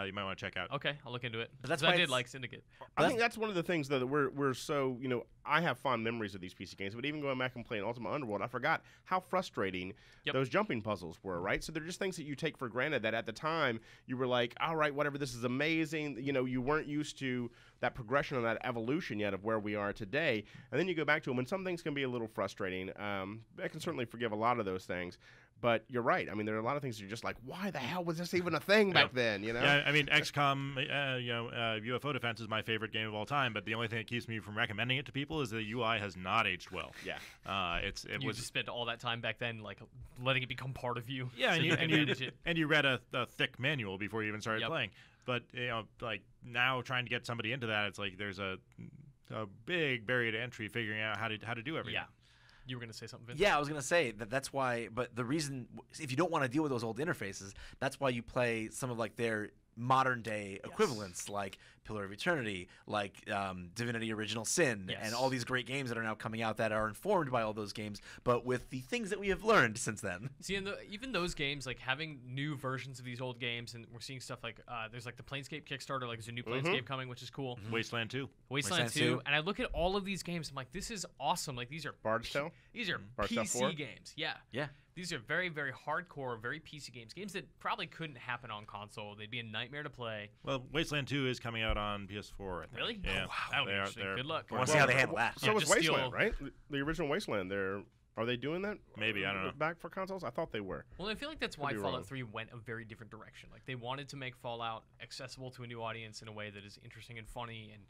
You might want to check out. Okay, I'll look into it. But that's 'Cause why I did it's- like Syndicate. I think that's one of the things though that we're so I have fond memories of these PC games, but even going back and playing Ultima Underworld, I forgot how frustrating those jumping puzzles were. Right, so they're just things that you take for granted that at the time you were like, all right, whatever, this is amazing. You weren't used to that progression and that evolution yet of where we are today, and then you go back to them, and some things can be a little frustrating. I can certainly forgive a lot of those things. But you're right. There are a lot of things you're just like, why the hell was this even a thing back then? Yeah, XCOM, UFO Defense is my favorite game of all time. But the only thing that keeps me from recommending it to people is the UI has not aged well. Yeah, it You was just spent all that time back then, like letting it become part of you. Yeah, so and you can manage it. you read a thick manual before you even started Yep. playing. But like now trying to get somebody into that, it's like there's a big barrier to entry figuring out how to do everything. Yeah. You were going to say something, Vince? Yeah, I was going to say that's why. But the reason, if you don't want to deal with those old interfaces, that's why you play some of like their modern day equivalents, like Pillar of Eternity, like Divinity: Original Sin, and all these great games that are now coming out that are informed by all those games, but with the things that we have learned since then. See, and even those games, like having new versions of these old games, and we're seeing stuff like there's like the Planescape Kickstarter, like there's a new Planescape coming, which is cool. Wasteland 2. Wasteland 2, and I look at all of these games, I'm like, this is awesome. Like these are Bard's Tale? These are Bard's Tale 4? PC games. Yeah. Yeah. These are very, very hardcore, very PC games that probably couldn't happen on console. They'd be a nightmare to play. Well, Wasteland 2 is coming out on PS4, I think. Really? Yeah. Oh, wow. That'll be interesting. Good luck. I want to see how they handle that. So was just steal- Wasteland, right? The original Wasteland. Are they doing that? Maybe, I don't know. Back for consoles? I thought they were. Well, I feel like that's Could why be Fallout wrong. 3 went a very different direction. Like, they wanted to make Fallout accessible to a new audience in a way that is interesting and funny and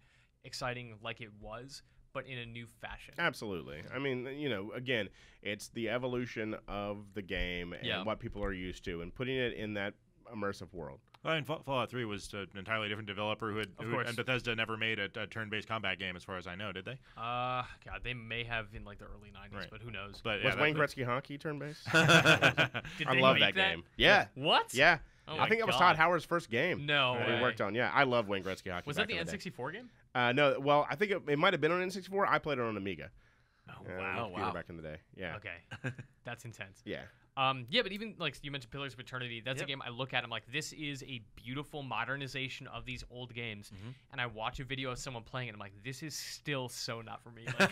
exciting like it was, but in a new fashion. Absolutely. I mean, again, it's the evolution of the game and what people are used to and putting it in that immersive world. Well, and Fallout 3 was an entirely different developer and Bethesda never made a turn-based combat game, as far as I know, did they? God, they may have in like the early 90s, but who knows? But was Wayne Gretzky Hockey turn-based? Did I they love make that game. Yeah. What? Yeah. Oh I think my it was God. Todd Howard's first game. No that way. he worked on. Yeah, I love Wayne Gretzky Hockey. Was that back the in day. N64 game? No, well, I think it might have been on N64. I played it on Amiga. Oh, on a computer back in the day. Yeah. Okay. That's intense. Yeah. Yeah, but even like you mentioned Pillars of Eternity, that's a game I look at. I'm like, this is a beautiful modernization of these old games. And I watch a video of someone playing it. And I'm like, this is still so not for me. Like,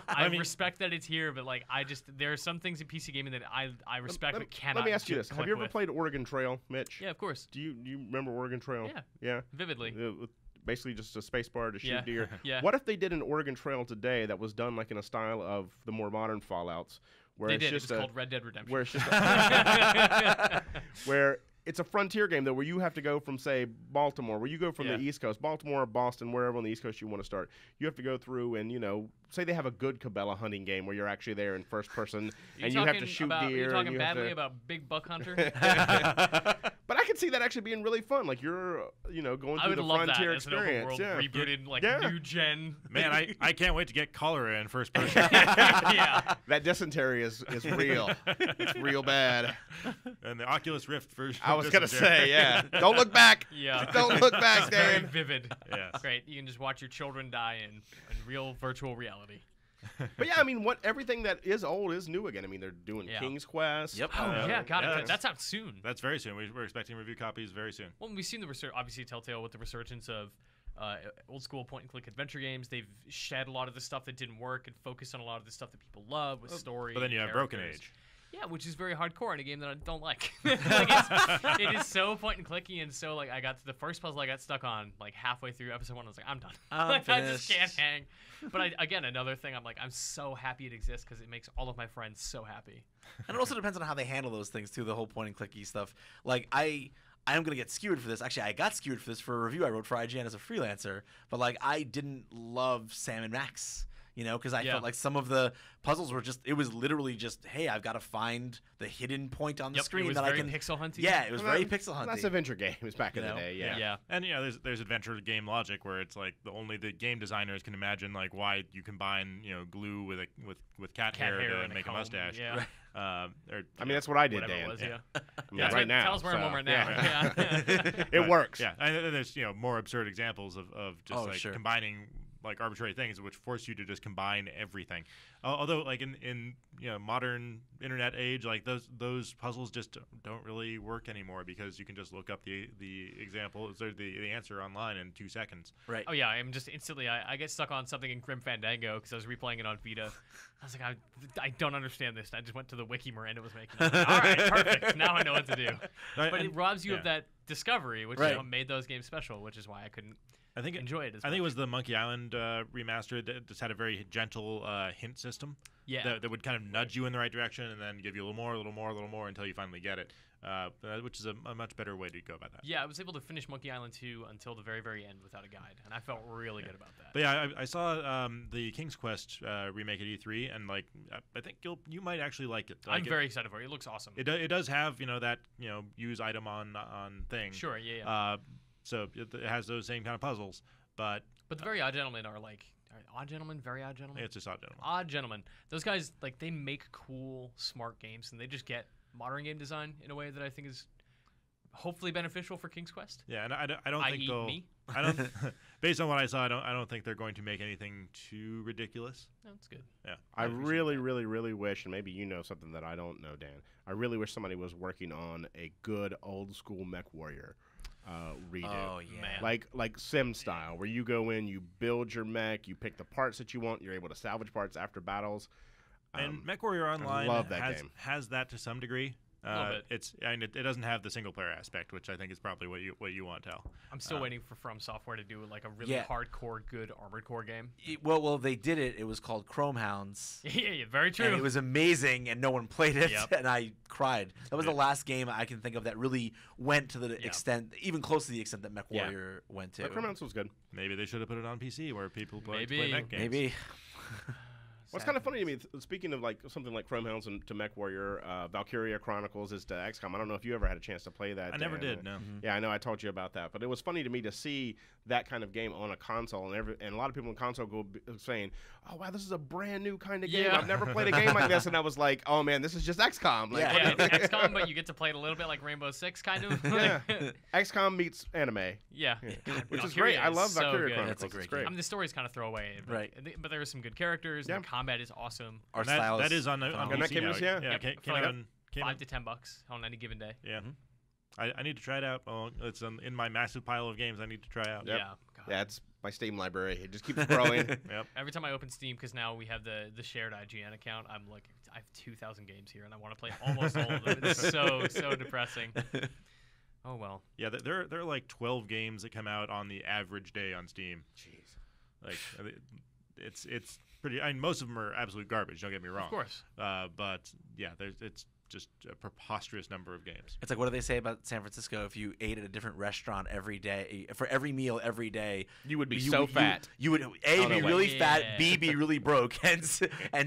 I respect that it's here, but like, there are some things in PC gaming that I respect but cannot. Let me ask you this: have you ever with. played Oregon Trail, Mitch? Yeah, of course. Do you remember Oregon Trail? Yeah. Yeah. Vividly. Basically, just a space bar to shoot deer. Yeah. What if they did an Oregon Trail today that was done like in a style of the more modern Fallouts? Where They it's did. just It's called Red Dead Redemption. Where it's just where it's a frontier game though, where you have to go from say Baltimore, where you go from the East Coast, Baltimore or Boston, wherever on the East Coast you want to start. You have to go through and say they have a good Cabela hunting game where you're actually there in first person and you have to shoot deer. You're talking and you badly have to... about Big Buck Hunter. But I could see that actually being really fun. Like you're going through the frontier experience. That as an open world rebooted new gen. Man, I can't wait to get cholera in first person. Yeah. That dysentery is real. It's real bad. And the Oculus Rift version. I was gonna say, yeah. Don't look back. Yeah. Don't look back, Very Dan. vivid. Yes. Great. You can just watch your children die in real virtual reality. But yeah, I mean, everything that is old is new again. I mean, they're doing King's Quest. Yep. Oh yeah, God, that's out soon. That's very soon. We're expecting review copies very soon. Well, we've seen the obviously Telltale with the resurgence of old school point and click adventure games. They've shed a lot of the stuff that didn't work and focused on a lot of the stuff that people love with story. But then you have Broken Age. Yeah, which is very hardcore in a game that I don't like. It is so point and clicky and so like I got to the first puzzle I got stuck on like halfway through episode 1. I was like, I'm done. I just can't hang. But again, another thing, I'm so happy it exists because it makes all of my friends so happy. And it also depends on how they handle those things too. The whole point and clicky stuff. Like I am gonna get skewered for this. Actually, I got skewered for this for a review I wrote for IGN as a freelancer. But like I didn't love Sam and Max. Because I felt like some of the puzzles were it was literally just, hey, I've got to find the hidden point on the screen it was that very I can. pixel hunting. Yeah, it was very pixel hunting. That's adventure games back in the day. Yeah. And there's adventure game logic where it's like only the game designers can imagine like why you combine glue with cat hair to make a mustache. Yeah. I mean, that's what I did, Dan. It was, yeah. I mean, right now. Tell us where I'm right now. Yeah. Yeah. It works. Yeah, and there's more absurd examples of just combining like arbitrary things which force you to just combine everything. Although like in modern internet age, like those puzzles just don't really work anymore because you can just look up the example or the answer online in 2 seconds. Right. Oh yeah, I'm just instantly I get stuck on something in Grim Fandango because I was replaying it on Vita. I was like, I don't understand this. And I just went to the wiki Miranda was making. Like, all right, perfect. Now I know what to do. But it robs you of that discovery, which is what made those games special, which is why I couldn't enjoy it as much. I think it was the Monkey Island remastered that just had a very gentle hint system. Yeah. That would kind of nudge you in the right direction and then give you a little more until you finally get it. Which is a much better way to go about that. Yeah, I was able to finish Monkey Island 2 until the very, very end without a guide, and I felt really good about that. But yeah, I saw the King's Quest remake at E3, and like I think you might actually like it. Like I'm very excited for it. It looks awesome. It does have that use item on thing. Sure, yeah. So it has those same kind of puzzles, but the Very Odd Gentlemen are like Odd Gentlemen, Very Odd Gentlemen. It's just Odd Gentlemen. Odd Gentlemen. Those guys they make cool, smart games, and they just get modern game design in a way that I think is hopefully beneficial for King's Quest. Yeah, and I don't think they'll. Me? I don't. Based on what I saw, I don't think they're going to make anything too ridiculous. No, that's good. Yeah, I really, really, really wish, and maybe you know something that I don't know, Dan. I really wish somebody was working on a good old school Mech Warrior redo. Oh yeah, like Sim style, where you go in, you build your mech, you pick the parts that you want, you're able to salvage parts after battles. And MechWarrior Online love that game. has that to some degree. It doesn't have the single player aspect, which I think is probably what you want, Tal. I'm still waiting for From Software to do like a really hardcore, good Armored Core game. Well, they did it. It was called Chrome Hounds. Yeah, very true. And it was amazing, and no one played it, Yep. and I cried. That was the last game I can think of that really went to the extent, even close to the extent that MechWarrior went to. But Chrome Hounds was good. Maybe they should have put it on PC where people play mech games. Maybe. Well, it's kind of funny to me. Speaking of like something like Chrome Hounds and to MechWarrior, Valkyria Chronicles is to XCOM. I don't know if you ever had a chance to play that. I never did. No. Yeah, I know. I told you about that, but it was funny to me to see that kind of game on a console, and a lot of people on console go saying, "Oh wow, this is a brand new kind of game. Yeah. I've never played a game like this." And I was like, "Oh man, this is just XCOM." Like, Yeah, it's XCOM, but you get to play it a little bit like Rainbow Six, kind of. yeah, XCOM meets anime. Yeah. Which is Valkyria great. I love so Valkyria good. Chronicles. That's a great It's great. I mean, the story's kind of throwaway, but there are some good characters. Yeah. And the combat is awesome. Our And style that is on phenomenal. And that PC came now. out, yeah. Yep, came for like out came $5 out- to $10 on any given day. Yeah. I need to try it out. Well, it's in my massive pile of games I need to try out. Yep. Yeah. God. Yeah, it's my Steam library. It just keeps growing. Yep. Every time I open Steam, because now we have the shared IGN account, I'm like, I have 2,000 games here, and I want to play almost all of them. It's so depressing. Oh well. Yeah, there are like 12 games that come out on the average day on Steam. Jeez. Like it's pretty. I mean, most of them are absolute garbage. Don't get me wrong. Of course. But yeah, it's just a preposterous number of games. It's like, what do they say about San Francisco? If you ate at a different restaurant every day, for every meal every day, You would be so fat. You would Oh, A, no be way. really fat, Yeah. B, be really broke, and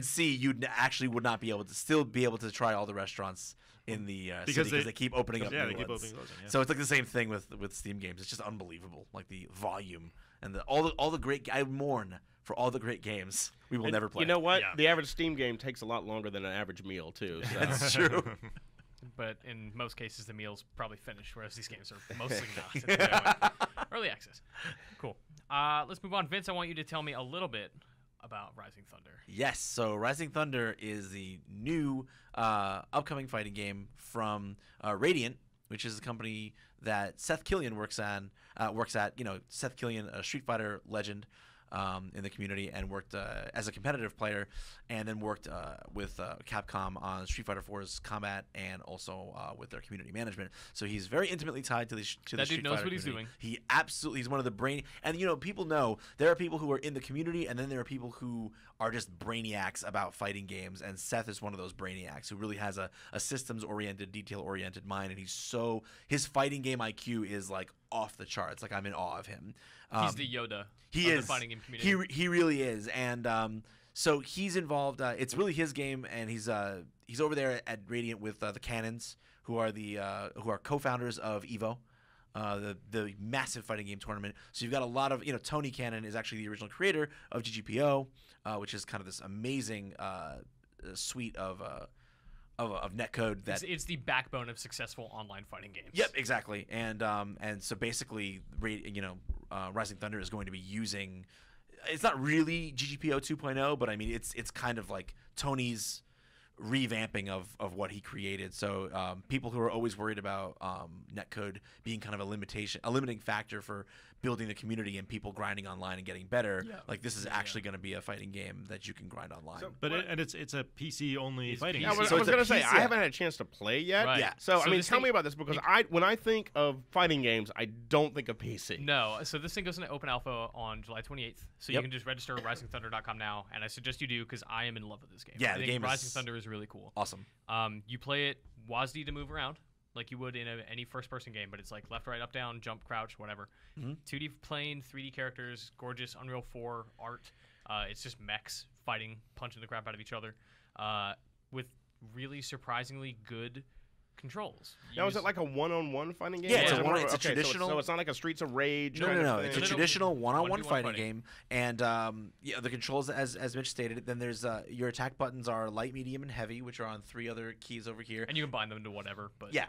C, you actually would not be able to still be able to try all the restaurants in the city because they keep opening up Yeah, new they keep ones. opening those. Yeah. So it's like the same thing with Steam games. It's just unbelievable, like the volume and all the great. I mourn for all the great games we will And never play. You know what? Yeah. The average Steam game takes a lot longer than an average meal too. So. That's true. But in most cases, the meal's probably finished, whereas these games are mostly not. At the moment. Early access. Cool. Let's move on. Vince, I want you to tell me a little bit about Rising Thunder. Yes, so Rising Thunder is the new upcoming fighting game from Radiant, which is a company that Seth Killian works at. You know, Seth Killian, a Street Fighter legend in the community, and worked as a competitive player, and then worked with Capcom on Street Fighter 4's combat and also with their community management. So he's very intimately tied to the Street That dude knows Fighter what he's community. doing. He absolutely, he's one of the brain. And you know, people know there are people who are in the community, and then there are people who are just brainiacs about fighting games. And Seth is one of those brainiacs who really has a systems-oriented, detail-oriented mind, and his fighting game IQ is like off the charts. Like, I'm in awe of him. He's the Yoda He of is. the fighting game community. He really is, and so he's involved. It's really his game, and he's over there at Radiant with the Cannons, who are co-founders of Evo, the massive fighting game tournament. So you've got a lot of Tony Cannon is actually the original creator of GGPO, which is kind of this amazing suite of netcode that It's the backbone of successful online fighting games. Yep, exactly. And so basically, Rising Thunder is going to be using. It's not really GGPO 2.0, but I mean it's kind of like Tony's revamping of what he created. So people who are always worried about netcode being kind of a limiting factor for building the community and people grinding online and getting better, like this is actually going to be a fighting game that you can grind online. So, it's a PC only It's fighting PC. game. I was, So I it's was a going to say, PC, I haven't had a chance to play yet. Right. Yeah. So, So I mean, this tell thing- me about this because when I think of fighting games, I don't think of PC. No, so this thing goes into open alpha on July 28th. So Yep. you can just register at RisingThunder.com now, and I suggest you do because I am in love with this game. Yeah, I the think game Rising is Thunder is really cool. Awesome. You play it WASD to move around, like you would in any first-person game, but it's like left, right, up, down, jump, crouch, whatever. 2D plane, 3D characters, gorgeous Unreal 4 art. It's just mechs fighting, punching the crap out of each other, with really surprisingly good controls. Now, is it like a one-on-one fighting game? Yeah, it's Or is a it one- more- it's a okay, traditional- So it's not like a Streets of Rage. No, kind no, of no. thing. It's a No, no, traditional one-on-one 1v1 fighting fighting. game, and the controls, as Mitch stated, then there's your attack buttons are light, medium, and heavy, which are on 3 other keys over here. And you can bind them to whatever. But Yeah.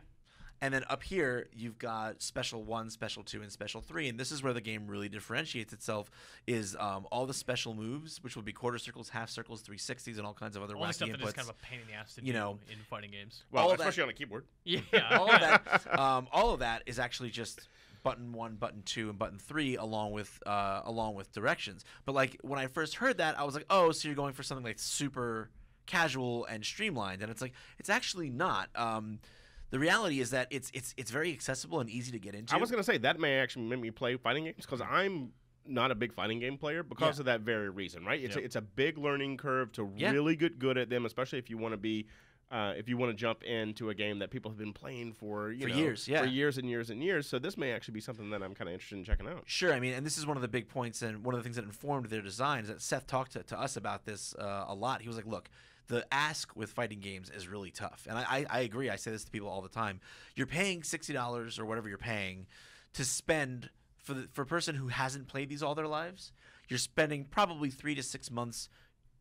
And then up here, you've got Special 1, Special 2, and Special 3. And this is where the game really differentiates itself, is all the special moves, which will be quarter circles, half circles, 360s, and all kinds of other all the wacky stuff that is inputs. kind of a pain in the ass to You do know, in fighting games. Well, all of that- especially on a keyboard. Yeah. all of that is actually just button 1, button 2, and button 3 along with directions. But like when I first heard that, I was like, oh, so you're going for something like super casual and streamlined, and it's like it's actually not. The reality is that it's very accessible and easy to get into. I was gonna say that may actually make me play fighting games because I'm not a big fighting game player because of that very reason, right? It's a big learning curve to really get good at them, especially if you want to be. If you want to jump into a game that people have been playing for years, for years and years and years, so this may actually be something that I'm kind of interested in checking out. Sure, I mean, and this is one of the big points, and one of the things that informed their design is that Seth talked to us about this a lot. He was like, "Look, the ask with fighting games is really tough," and I agree. I say this to people all the time. You're paying $60 or whatever you're paying to spend for a person who hasn't played these all their lives. You're spending probably 3 to 6 months,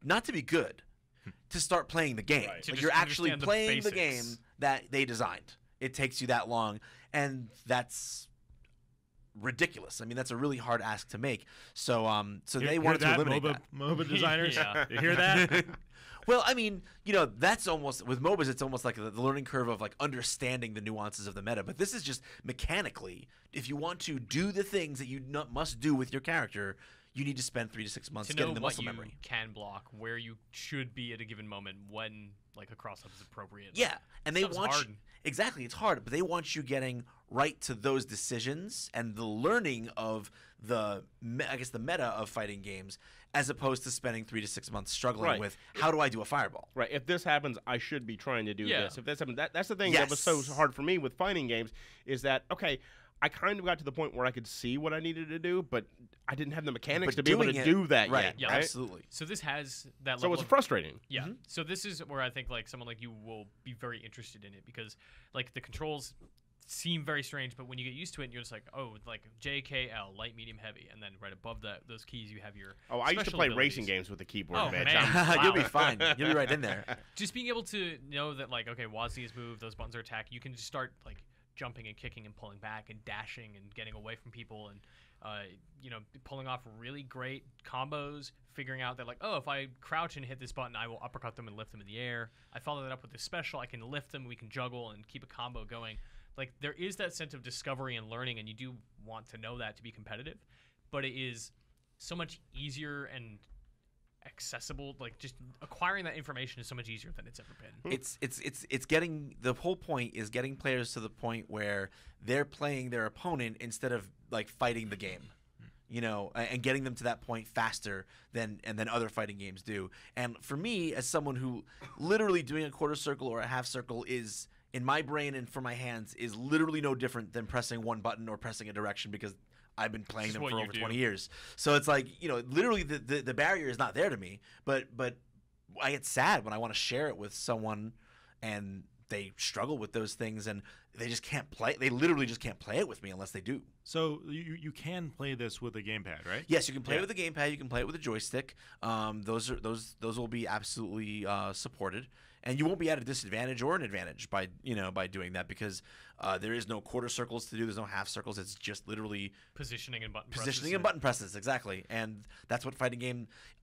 not to be good. To start playing the game. Right. Like you're actually playing the game that they designed. It takes you that long, and that's ridiculous. I mean, that's a really hard ask to make. So they wanted to eliminate that. MOBA designers, you hear that? Well, I mean, that's almost, with MOBAs, it's almost like the learning curve of like understanding the nuances of the meta. But this is just mechanically, if you want to do the things that you must do with your character, you need to spend 3 to 6 months getting the muscle memory. You can block, where you should be at a given moment, when like a cross-up is appropriate. Yeah, and they want hard. Exactly, it's hard, but they want you getting right to those decisions and the learning of the meta of fighting games, as opposed to spending 3 to 6 months struggling with how do I do a fireball. Right. If this happens, I should be trying to do this. If this happens, that's the thing Yes. that was so hard for me with fighting games is that I kind of got to the point where I could see what I needed to do, but I didn't have the mechanics to be able to do that right. yet. Yeah, right? absolutely. So this has that So level it's of frustrating. Yeah. So this is where I think like someone like you will be very interested in it, because like the controls seem very strange, but when you get used to it, you're just like, oh, like JKL, light, medium, heavy, and then right above those keys you have your I used to special play abilities. racing games with the keyboard. Oh, man. man. You'll be fine. You'll be right in there. Just being able to know that like, okay, WASD is moved, those buttons are attack, you can just start like jumping and kicking and pulling back and dashing and getting away from people and pulling off really great combos, figuring out that like, oh, if I crouch and hit this button, I will uppercut them and lift them in the air. I follow that up with this special, I can lift them, we can juggle and keep a combo going. Like there is that sense of discovery and learning, and you do want to know that to be competitive, but it is so much easier and accessible. Like just acquiring that information is so much easier than it's ever been. It's getting, the whole point is getting players to the point where they're playing their opponent instead of like fighting the game, and getting them to that point faster than other fighting games do. And for me, as someone who literally doing a quarter circle or a half circle is, in my brain and for my hands, is literally no different than pressing one button or pressing a direction, because I've been playing them for over 20 years. So it's like, literally the barrier is not there to me, but I get sad when I want to share it with someone and they struggle with those things and they just can't play. They literally just can't play it with me unless they do. So you can play this with a gamepad, right? Yes, you can play it with a gamepad. You can play it with a joystick. Those will be absolutely supported, and you won't be at a disadvantage or an advantage by doing that, because there is no quarter circles to do. There's no half circles. It's just literally Positioning and button presses, exactly. And that's what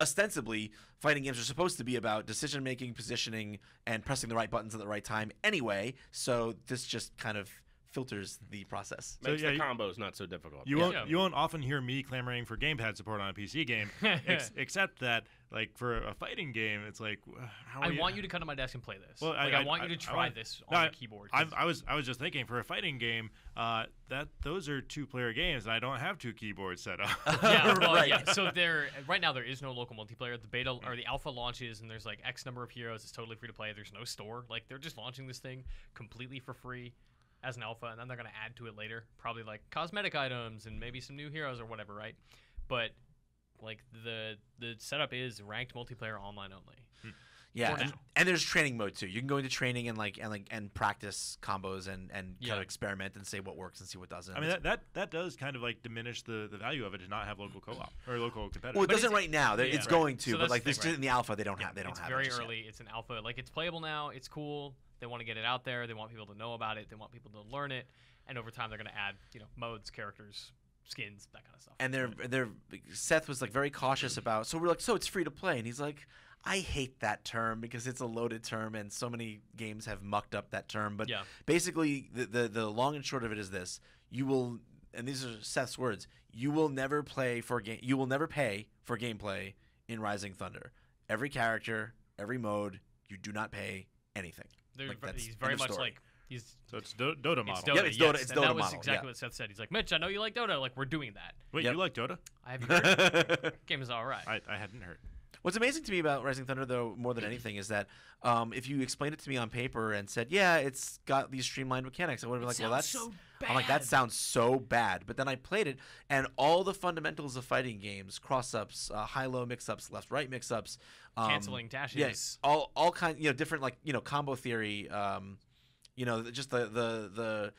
ostensibly fighting games are supposed to be about: decision making, positioning, and pressing the right buttons at the right time. Anyway, so this just kind of filters the process. Makes the combos not so difficult. You won't often hear me clamoring for gamepad support on a PC game, except that like for a fighting game, it's like I want you to come to my desk and play this. Well, I want you to try this on the keyboard. I was just thinking, for a fighting game, that those are 2-player games, and I don't have 2 keyboards set up. Yeah. So right now there is no local multiplayer. The beta or the alpha launches, and there's like X number of heroes. It's totally free to play. There's no store. Like they're just launching this thing completely for free as an alpha, and then they're going to add to it later, probably like cosmetic items and maybe some new heroes or whatever, right? But like the setup is ranked multiplayer online only. Yeah, and there's training mode too. You can go into training and practice combos and kind of experiment and say what works and see what doesn't. I mean that does kind of like diminish the value of it to not have local co-op or local competitors. Well, it doesn't right now. It's going to, so but like this in the alpha, they don't have. They don't it's have. Very it early. It's an alpha. Like it's playable now. It's cool. They want to get it out there. They want people to know about it. They want people to learn it. And over time, they're going to add, modes, characters, skins, that kind of stuff. And Seth was like very cautious about. So we're like, so it's free to play, and he's like, I hate that term because it's a loaded term, and so many games have mucked up that term. But basically, the long and short of it is this: you will, and these are Seth's words, you will never pay for gameplay in Rising Thunder. Every character, every mode You do not pay anything. He's very much like so it's Dota model. It's Dota. Yep, it's yes, Dota. It's and Dota that was model, exactly yeah. what Seth said. He's like, Mitch, I know you like Dota. Like, we're doing that. Wait, Yep. you like Dota? I have heard. Game is all right. I hadn't heard. What's amazing to me about Rising Thunder, though, more than anything, is that if you explained it to me on paper and said, "Yeah, it's got these streamlined mechanics," I would have been like, "Well, that's so bad. I'm like, that sounds so bad." But then I played it, and all the fundamentals of fighting games, cross-ups, high-low mix-ups, left-right mix-ups, Canceling dashes. yes, all kinds, different, like, combo theory, just the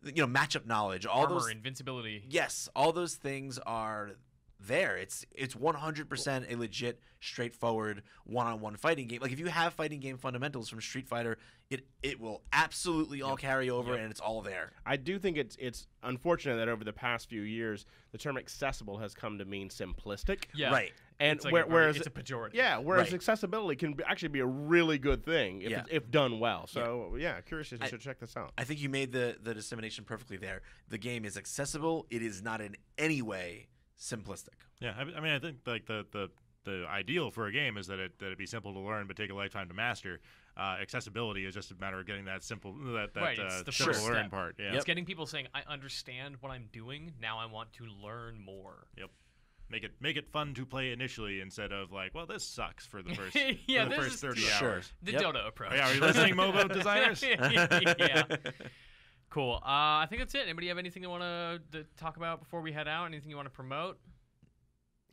matchup knowledge, all Armor, those invincibility. Yes, all those things are there. It's 100% a legit, straightforward one-on-one fighting game. Like, if you have fighting game fundamentals from Street Fighter, it will absolutely all carry over, and it's all there. I do think it's unfortunate that over the past few years, the term accessible has come to mean simplistic. Yeah. Right. And It's like whereas it's a pejorative. yeah, whereas Right. accessibility can actually be a really good thing if, Yeah. if done well. So curious if you should check this out. I think you made the dissemination perfectly there. The game is accessible. It is not in any way simplistic. Yeah, I mean, I think like the ideal for a game is that it be simple to learn but take a lifetime to master. Accessibility is just a matter of getting that simple Right, it's the simple first to learn step. part. Yeah. It's getting people saying, I understand what I'm doing. Now I want to learn more. Yep. Make it fun to play initially instead of like, well, this sucks for the first Yeah, for the this first is 30 Sure. hours. The Yep. Dota approach. Oh, yeah, are you listening, MOBA designers? Yeah. Cool. I think that's it. Anybody have anything they want to talk about before we head out? Anything you want to promote?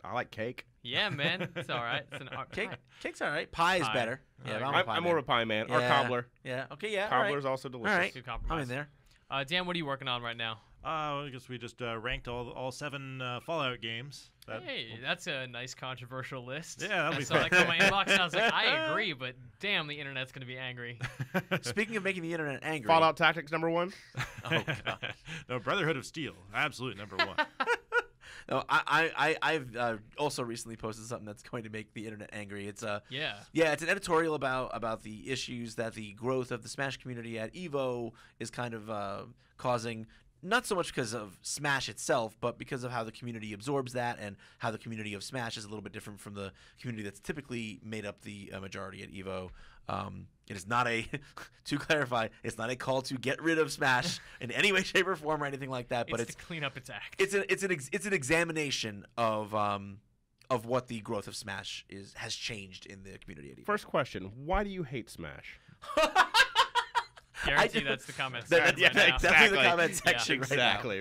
I like cake. Yeah, man. It's all right. It's an art. Cake's all right. Pie is Pie. better. Yeah, agree. I'm a pie I'm man. more of a pie man. Or Yeah. cobbler. Yeah. Okay. Yeah. Cobbler all is right. also delicious. All right. Good I'm compromise. in there. Dan, what are you working on right now? I guess we just ranked all 7 Fallout games. Hey, that's a nice controversial list. Yeah, that'll I be saw fun. that come in my inbox and I was like, I agree, but damn, the internet's going to be angry. Speaking of making the internet angry. Fallout Tactics #1. Oh god. No, Brotherhood of Steel, absolute number 1. No, I've also recently posted something that's going to make the internet angry. It's Yeah. it's an editorial about the issues that the growth of the Smash community at EVO is kind of causing. Not so much because of Smash itself, but because of how the community absorbs that and how the community of Smash is a little bit different from the community that's typically made up the majority at EVO. It is not a, to clarify, it's not a call to get rid of Smash in any way, shape, or form or anything like that. But it's to clean up its act. it's an examination of what the growth of Smash has changed in the community at EVO. First question: why do you hate Smash? Guarantee do- that's the comment That- section yeah, right now. definitely the Exactly. comment section right now. Exactly.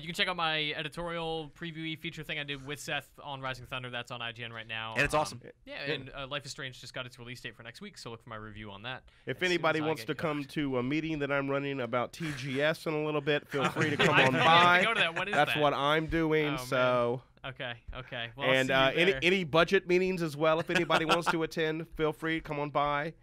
You can check out my editorial preview feature thing I did with Seth on Rising Thunder. That's on IGN right now. And it's awesome. Yeah, and Life is Strange just got its release date for next week, so look for my review on that. If as soon anybody as I wants get to come cooked. to a meeting that I'm running about TGS in a little bit, feel free to come I on forget by. to go to that. What is That's that? what I'm doing. Oh, so, Okay. Well, and I'll see you there. any budget meetings as well. If anybody wants to attend, feel free to come on by.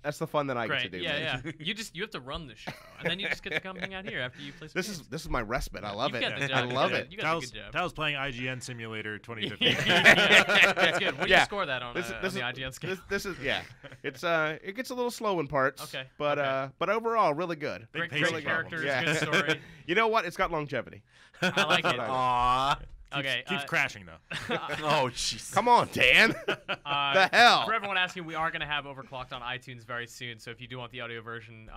That's the fun that I Great. get to do. Yeah, man. yeah. You have to run the show, and then you just get to come hang out here after you play. Some This games. is my respite. I love You've it. got the I job. love You it. got the Tal's, good job. Tal's playing IGN Simulator 2015. Yeah, that's good. What do you Yeah. score that on, This on is the IGN scale? This is it's it gets a little slow in parts. Okay, But okay. but overall really good. Big Great pacing characters, problems. good story. You know what? It's got longevity. I like it. Aww. Okay. Keeps crashing though. Oh jeez. Come on, Dan. The hell? For everyone asking, we are going to have Overclocked on iTunes very soon. So if you do want the audio version,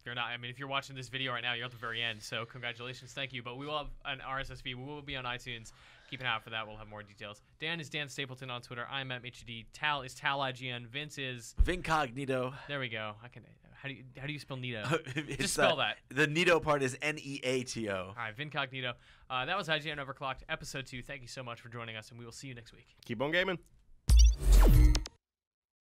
you're not. I mean, if you're watching this video right now, you're at the very end. So congratulations, thank you. But we will have an RSS feed. We will be on iTunes. Keep an eye out for that. We'll have more details. Dan is Dan Stapleton on Twitter. I'm at MHD. Tal is Tal IGN. Vince is. Vincognito. There we go. I can. How do you spell Nito? It's, Just spell that. The Nito part is Neato. All right, Vincognito. That was IGN Overclocked, episode 2. Thank you so much for joining us, and we will see you next week. Keep on gaming.